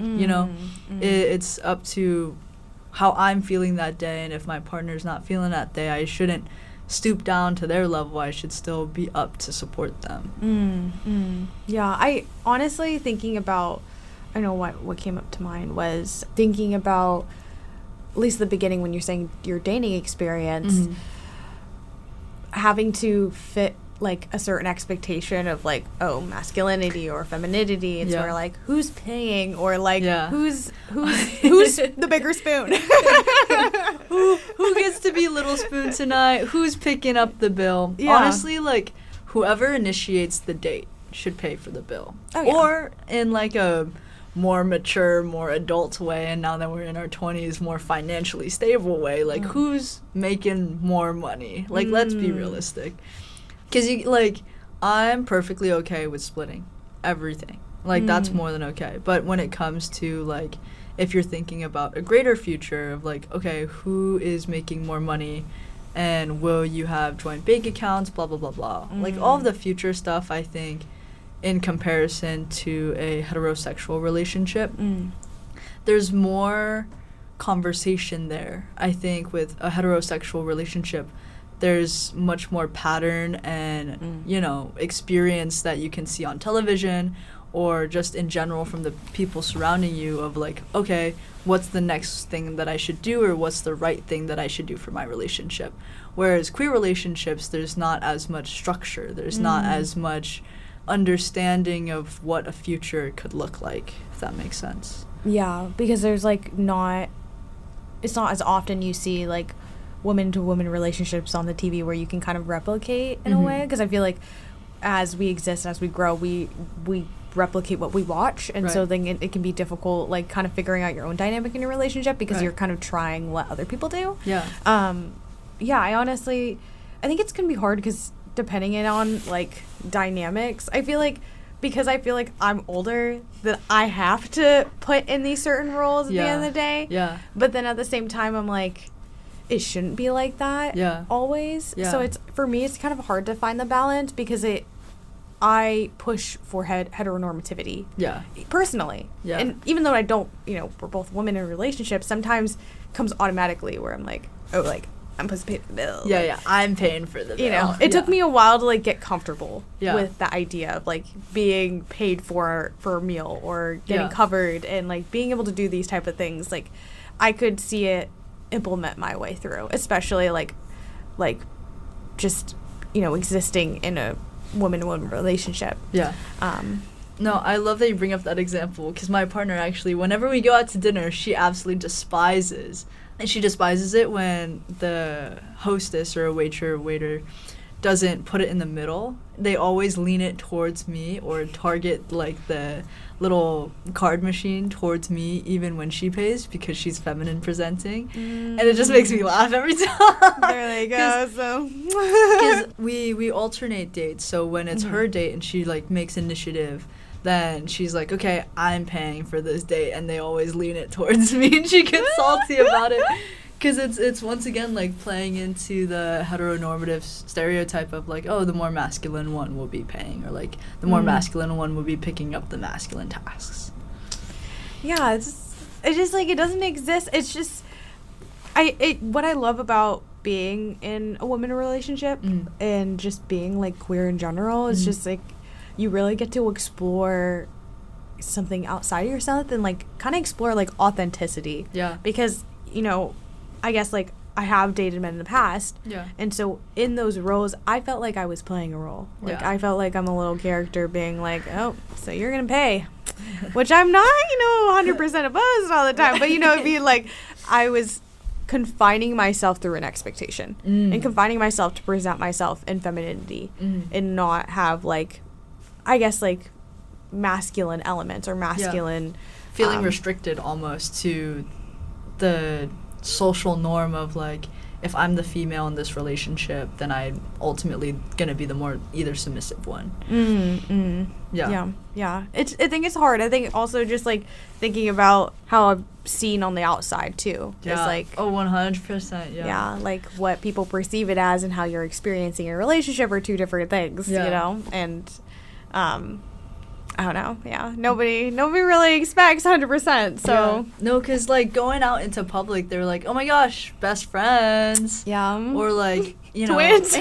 It's up to how I'm feeling that day, and if my partner's not feeling that day, I shouldn't stoop down to their level. I should still be up to support them. Yeah, I honestly thinking about, I know what came up to mind was thinking about at least the beginning when you're saying your dating experience, having to fit like a certain expectation of like, oh, masculinity or femininity. It's where like who's paying or like who's the bigger spoon. who gets to be little spoon tonight? Who's picking up the bill? Yeah. Honestly, like whoever initiates the date should pay for the bill. Or in like a more mature, more adult way, and now that we're in our 20s, more financially stable way, like who's making more money? Like let's be realistic. Because I'm perfectly okay with splitting everything. Like that's more than okay. But when it comes to like if you're thinking about a greater future of like, okay, who is making more money and will you have joint bank accounts, blah blah blah blah. Like all of the future stuff, I think in comparison to a heterosexual relationship, there's more conversation there. I think with a heterosexual relationship, there's much more pattern and, experience that you can see on television or just in general from the people surrounding you of like, okay, what's the next thing that I should do or what's the right thing that I should do for my relationship? Whereas queer relationships, there's not as much structure. There's not as much understanding of what a future could look like, if that makes sense. Yeah, because there's like it's not as often you see like woman to woman relationships on the TV where you can kind of replicate in a way, because I feel like as we exist, as we grow, we replicate what we watch, and so then it can be difficult like kind of figuring out your own dynamic in your relationship because you're kind of trying what other people do. I think it's gonna be hard because depending on like dynamics, I feel like because I feel like I'm older that I have to put in these certain roles at the end of the day, but then at the same time I'm like, it shouldn't be like that always. So it's, for me, it's kind of hard to find the balance because I push for heteronormativity. Personally. And even though I don't, we're both women in relationships, sometimes comes automatically where I'm like, oh, like, I'm supposed to pay the bill. I'm paying for the bill. It took me a while to like get comfortable with the idea of like being paid for a meal or getting covered and like being able to do these type of things. Like I could see it implement my way through, especially like just existing in a woman-to-woman relationship. Yeah. No, I love that you bring up that example, because my partner actually, whenever we go out to dinner, she absolutely despises. And she despises it when the hostess or a waiter doesn't put it in the middle. They always lean it towards me or target like the little card machine towards me even when she pays, because she's feminine presenting. And it just makes me laugh every time. There they go. So because we alternate dates, so when it's her date and she like makes initiative, then she's like, okay, I'm paying for this date, and they always lean it towards me, and she gets salty about it, because it's once again like playing into the heteronormative stereotype of like, oh, the more masculine one will be paying, or like the more masculine one will be picking up the masculine tasks. Yeah, it's just like, it doesn't exist. It's just what I love about being in a woman relationship and just being like queer in general is just like, you really get to explore something outside of yourself and like kind of explore like authenticity. Yeah. Because, you know, I guess like I have dated men in the past. Yeah. And so in those roles, I felt like I was playing a role. Like Yeah. I felt like I'm a little character being like, oh, so you're going to pay. Which I'm not, 100% opposed all the time. But, it'd be like I was confining myself through an expectation and confining myself to present myself in femininity and not have like, I guess like masculine elements or masculine feeling restricted almost to the social norm of like, if I'm the female in this relationship, then I'm ultimately gonna be the more either submissive one. Yeah. I think it's hard. I think also just like thinking about how I've seen on the outside too. Yeah. It's like 100%. Yeah. Like what people perceive it as and how you're experiencing a relationship are two different things. And I don't know. Yeah, nobody really expects 100%. So no, because like going out into public, they're like, oh my gosh, best friends. Yeah. Or like, twins.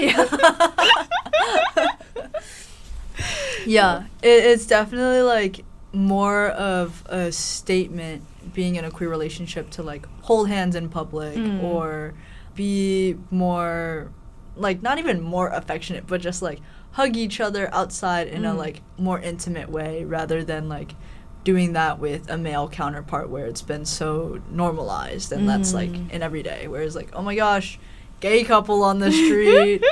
Yeah, it's definitely like more of a statement being in a queer relationship to like hold hands in public or be more like, not even more affectionate, but just like hug each other outside in a like more intimate way, rather than like doing that with a male counterpart where it's been so normalized and that's like in everyday, whereas like, oh my gosh, gay couple on the street.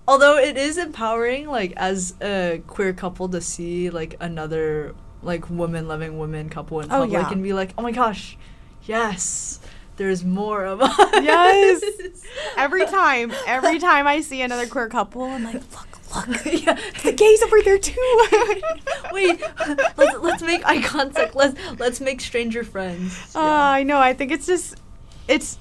Although it is empowering like as a queer couple to see like another like woman-loving woman couple in public and be like, oh my gosh, yes, there's more of us. Yes. Every time I see another queer couple, I'm like, look. Yeah. The gays over there too. Wait, let's make eye contact. Let's make stranger friends. Yeah. I know. I think it's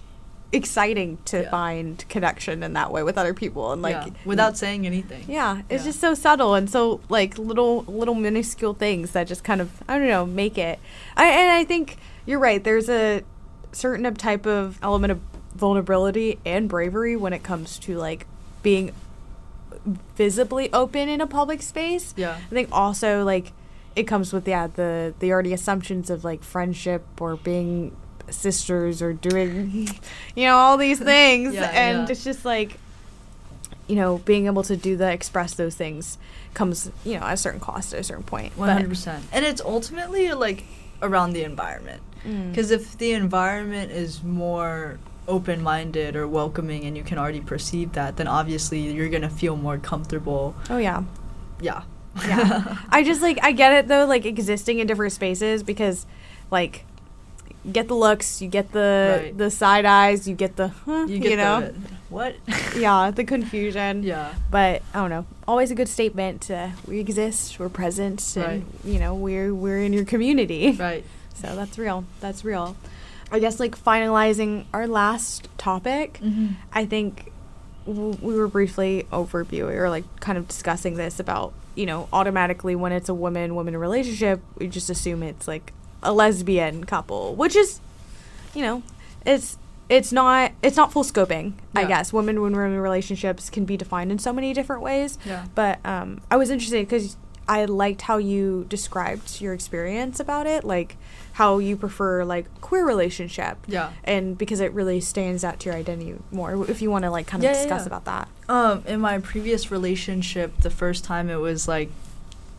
exciting to find connection in that way with other people and like without saying anything. Yeah, it's just so subtle and so like little minuscule things that just kind of, I don't know, make it. And I think you're right. There's a certain type of element of vulnerability and bravery when it comes to like being visibly open in a public space. Yeah. I think also like it comes with the already assumptions of like friendship or being sisters or doing all these things it's just like being able to express those things comes at a certain cost at a certain point. 100%. And it's ultimately like around the environment, because if the environment is more open-minded or welcoming and you can already perceive that, then obviously you're gonna feel more comfortable. Yeah I just like, I get it though, like existing in different spaces, because like you get the looks, you get the side eyes, you get the the what the confusion, but I don't know, always a good statement to we exist, we're present, and we're in your community, right? So that's real. I guess like finalizing our last topic, I think we were briefly overviewing or like kind of discussing this about, automatically when it's a woman relationship, we just assume it's like a lesbian couple, which is, it's not full scoping, I guess. Women relationships can be defined in so many different ways. Yeah. But I was interested because I liked how you described your experience about it, like how you prefer like queer relationship. Yeah. And because it really stands out to your identity more. If you want to like kind of discuss about that. In my previous relationship, the first time it was like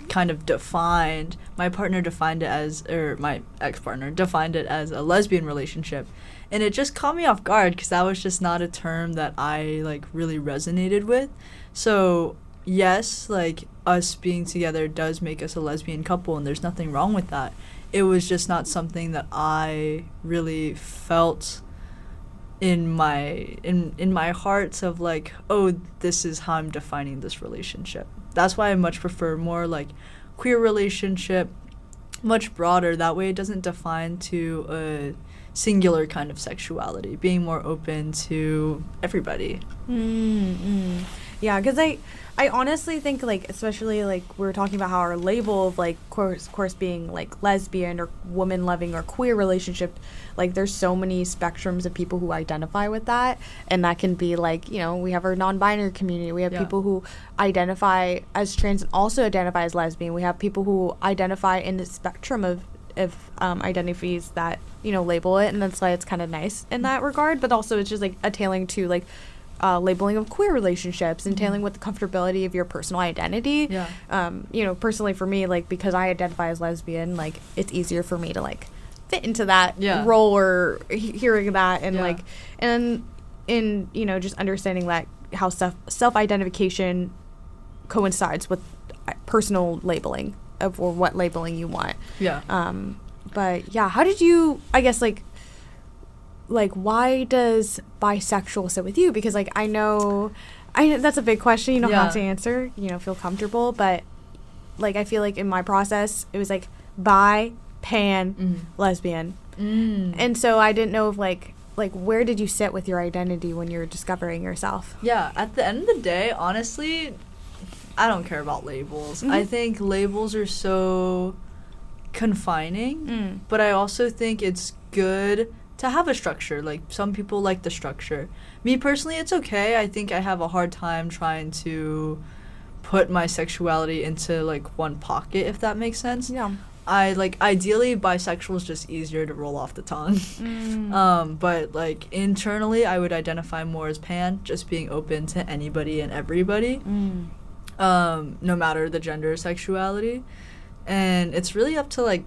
kind of defined, my partner defined it as, or my ex-partner defined it as a lesbian relationship. And it just caught me off guard because that was just not a term that I like really resonated with. So yes, like us being together does make us a lesbian couple, and there's nothing wrong with that. It was just not something that I really felt in my heart of like, oh, this is how I'm defining this relationship. That's why I much prefer more like queer relationship, much broader. That way it doesn't define to a singular kind of sexuality, being more open to everybody. Yeah, because I honestly think, like, especially, like, we were talking about how our label of, like, course being, like, lesbian or woman-loving or queer relationship, like, there's so many spectrums of people who identify with that, and that can be, like, you know, we have our non-binary community, we have people who identify as trans and also identify as lesbian, we have people who identify in the spectrum of identities that, you know, label it, and that's why it's kind of nice in that regard, but also it's just, like, a tailing to, like, labeling of queer relationships and tailing with the comfortability of your personal identity. You know, personally for me, like, because I identify as lesbian, like, it's easier for me to, like, fit into that role or hearing that and, like, and in, you know, just understanding that how self-identification coincides with personal labeling of or what labeling you want. But, yeah, how did you, I guess, like, why does bisexual sit with you? Because, like, I know that's a big question. You don't have to answer. You know, feel comfortable. But, like, I feel like in my process, it was, like, bi, pan, lesbian. And so I didn't know if, like, where did you sit with your identity when you were discovering yourself? Yeah, at the end of the day, honestly, I don't care about labels. I think labels are so confining. But I also think it's good to have a structure. Like, some people like the structure. Me personally, it's okay. I think I have a hard time trying to put my sexuality into like one pocket, if that makes sense. I like, ideally bisexual is just easier to roll off the tongue. But like internally I would identify more as pan, just being open to anybody and everybody, no matter the gender or sexuality. And it's really up to, like,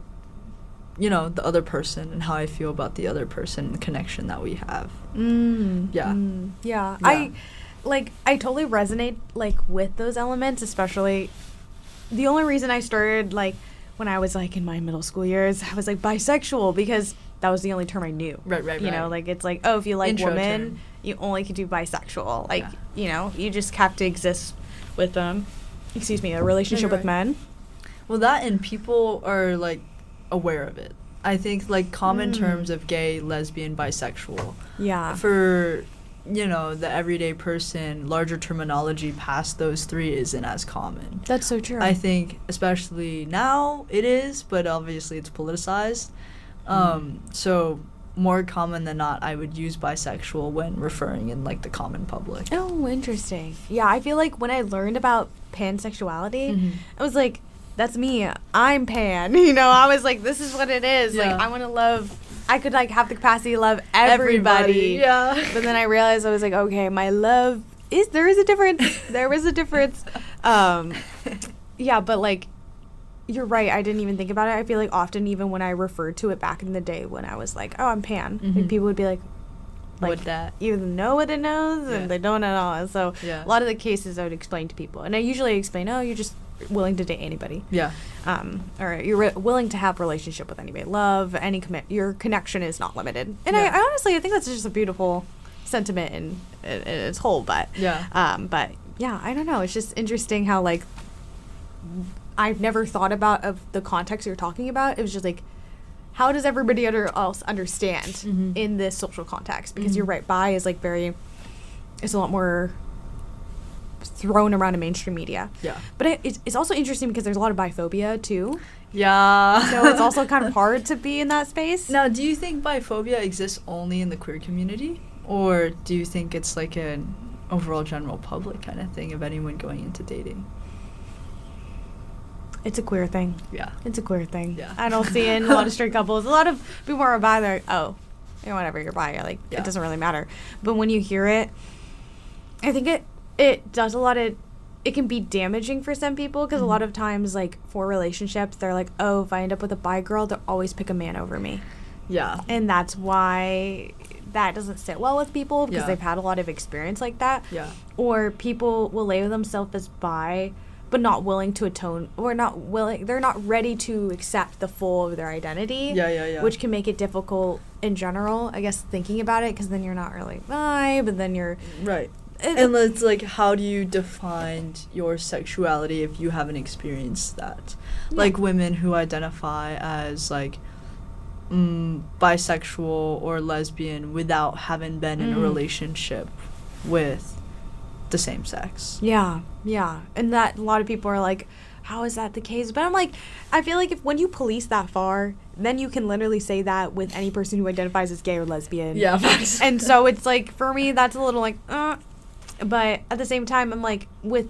you know, the other person and how I feel about the other person and the connection that we have. I totally resonate, like, with those elements, especially the only reason I started, like, when I was, like, in my middle school years, I was, like, bisexual because that was the only term I knew. Right. You know, like, it's like, oh, if you like Intro women, term. you only could do bisexual. Like, you know, you just have to exist with, a relationship with men. Well, that and people are, like, aware of it. I think, like, common terms of gay, lesbian, bisexual. For, you know, the everyday person, larger terminology past those three isn't as common. That's so true. I think, especially now, it is, but obviously it's politicized. So more common than not, I would use bisexual when referring in, like, the common public. Oh, interesting. Yeah, I feel like when I learned about pansexuality, I was like, that's me. I'm pan. You know, I was like, this is what it is. Like, I want to love, I could, like, have the capacity to love everybody. But then I realized, I was like, okay, my love there is a difference. There is a difference. But, like, you're right. I didn't even think about it. I feel like often, even when I referred to it back in the day when I was like, oh, I'm pan, like, people would be like, What that? You know what it knows, and they don't at all. And so a lot of the cases I would explain to people. And I usually explain, oh, you're just willing to date anybody. Or you're willing to have a relationship with anybody. Love, any your connection is not limited. And I honestly, I think that's just a beautiful sentiment in its whole. But I don't know. It's just interesting how, like, I've never thought about of the context you're talking about. It was just like, how does everybody else understand in this social context? Because you're right, bi is, like, it's a lot more thrown around in mainstream media. But it's also interesting because there's a lot of biphobia too. So it's also kind of hard to be in that space. Now, do you think biphobia exists only in the queer community? Or do you think it's, like, an overall general public kind of thing of anyone going into dating? It's a queer thing. Yeah. It's a queer thing. Yeah. I don't see it in a lot of straight couples. A lot of people are bi, they're like, oh, you know, whatever, you're bi. Like, Yeah. it doesn't really matter. But when you hear it, I think it does a lot of, it can be damaging for some people because a lot of times, like, for relationships, they're like, oh, if I end up with a bi girl, they'll always pick a man over me. Yeah. And that's why that doesn't sit well with people because Yeah. they've had a lot of experience like that. Yeah. Or people will label themselves as bi but not willing to atone, or they're not ready to accept the full of their identity. Yeah. Which can make it difficult in general, I guess, thinking about it, because then you're not really bi, but then you're... Right. And it's like, how do you define your sexuality if you haven't experienced that? Yeah. Like women who identify as like bisexual or lesbian without having been in a relationship with the same sex. Yeah. And that a lot of people are like, how is that the case? But I'm like, I feel like when you police that far, then you can literally say that with any person who identifies as gay or lesbian. Yeah, facts. And so it's like, for me, that's a little like, But at the same time, I'm like, with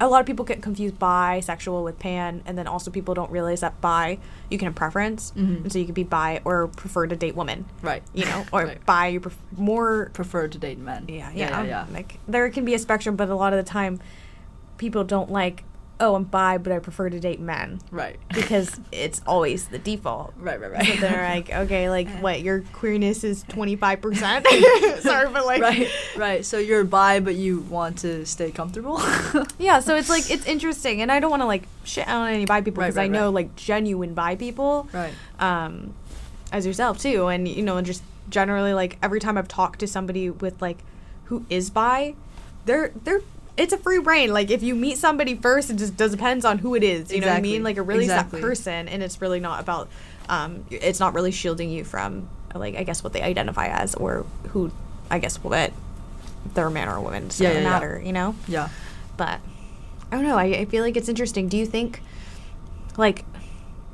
a lot of people get confused bisexual with pan, and then also people don't realize that bi, you can have preference, and so you could be bi or prefer to date women. Right. You know, or Right. bi, you more... Prefer to date men. Yeah. Like, there can be a spectrum, but a lot of the time, people don't like, oh, I'm bi, but I prefer to date men. Right. Because it's always the default. Right. So they're like, okay, like, what, your queerness is 25%? Sorry, but like... Right. So you're bi, but you want to stay comfortable? Yeah, so it's like, it's interesting, and I don't want to like shit on any bi people, because I know like genuine bi people, Right. As yourself too, and you know, just generally, like, every time I've talked to somebody with like who is bi, they're it's a free reign. Like, if you meet somebody first, it just depends on who it is. You know what I mean? Like, it really is that person, and it's really not about it's not really shielding you from, like, I guess what they identify as, or who, I guess, what they're a man or a woman. It doesn't matter, you know? Yeah. But I don't know. I feel like it's interesting. Do you think, like,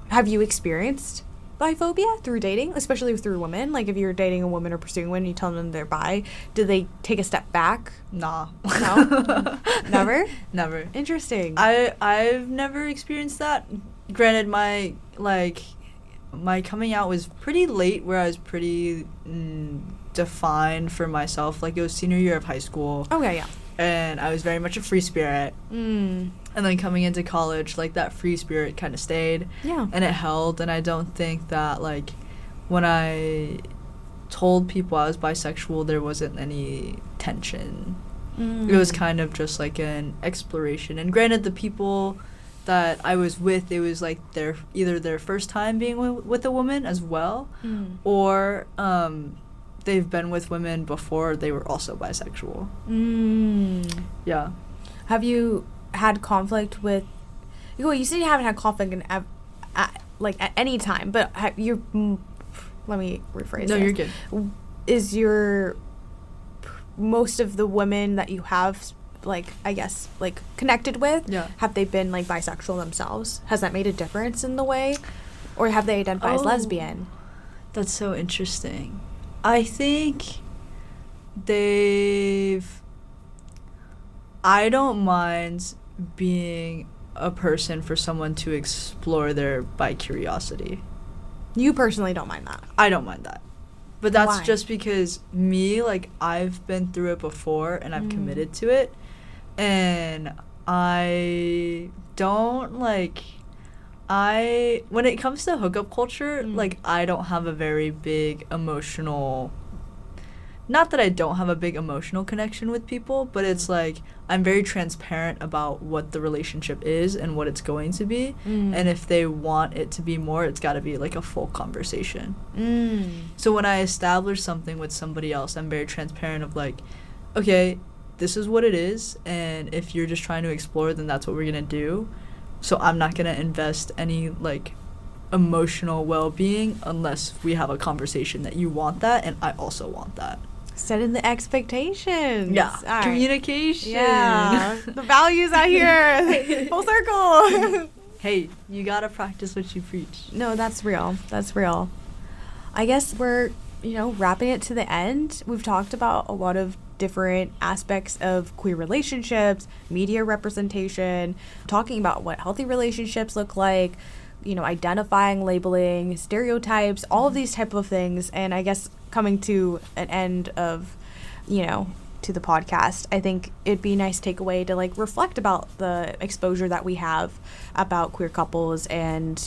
have you experienced biphobia through dating, especially through women? Like, if you're dating a woman or pursuing women, you tell them they're bi, do they take a step back? Nah. No? Never? Never. Interesting. I've never experienced that. Granted, my coming out was pretty late, where I was pretty defined for myself. Like, it was senior year of high school. Okay, yeah. And I was very much a free spirit. And then coming into college, like, that free spirit kind of stayed. Yeah. And it held. And I don't think that, like, when I told people I was bisexual, there wasn't any tension. It was kind of just, like, an exploration. And granted, the people that I was with, it was, like, either their first time being with a woman as well, or they've been with women before they were also bisexual. Yeah. Have you had conflict with... Well, you said you haven't had conflict at any time, but have you... let me rephrase No, this. you're good. Is your... most of the women that you have, like, I guess, like, connected with, have they been, like, bisexual themselves? Has that made a difference in the way? Or have they identified as lesbian? That's so interesting. I think I don't mind being a person for someone to explore their bi-curiosity. You personally don't mind that? I don't mind that. But that's Why? just because me, like, I've been through it before, and I've committed to it. And I don't, like... when it comes to hookup culture, like, I don't have a very big emotional... Not that I don't have a big emotional connection with people, but it's like, I'm very transparent about what the relationship is and what it's going to be. And if they want it to be more, it's got to be, like, a full conversation. So when I establish something with somebody else, I'm very transparent of, like, okay, this is what it is, and if you're just trying to explore, then that's what we're going to do. So I'm not going to invest any, like, emotional well-being unless we have a conversation that you want that and I also want that. Setting the expectations. Yeah. Right. Communication. Yeah. The values out here. Full circle. Hey, you got to practice what you preach. No, that's real. That's real. I guess we're wrapping it to the end, we've talked about a lot of different aspects of queer relationships, media representation, talking about what healthy relationships look like, identifying, labeling, stereotypes, all of these type of things. And I guess coming to an end of, to the podcast, I think it'd be a nice takeaway to reflect about the exposure that we have about queer couples and,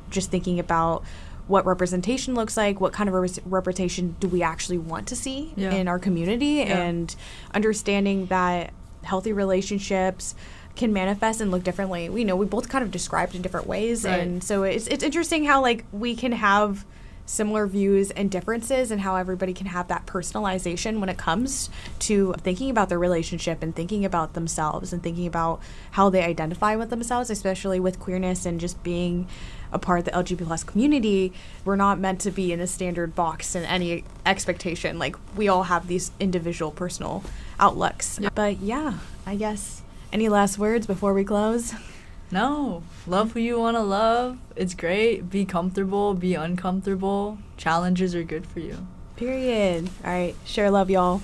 just thinking about what representation looks like, what kind of representation do we actually want to see in our community, and understanding that healthy relationships can manifest and look differently. We both kind of described in different ways, and so it's interesting how we can have similar views and differences, and how everybody can have that personalization when it comes to thinking about their relationship and thinking about themselves and thinking about how they identify with themselves, especially with queerness and just being a part of the LGBT plus community. We're not meant to be in a standard box in any expectation. We all have these individual personal outlooks. But I guess, any last words before we close? No. Love who you want to love. It's great. Be comfortable. Be uncomfortable. Challenges are good for you. Period. All right. Share love, y'all.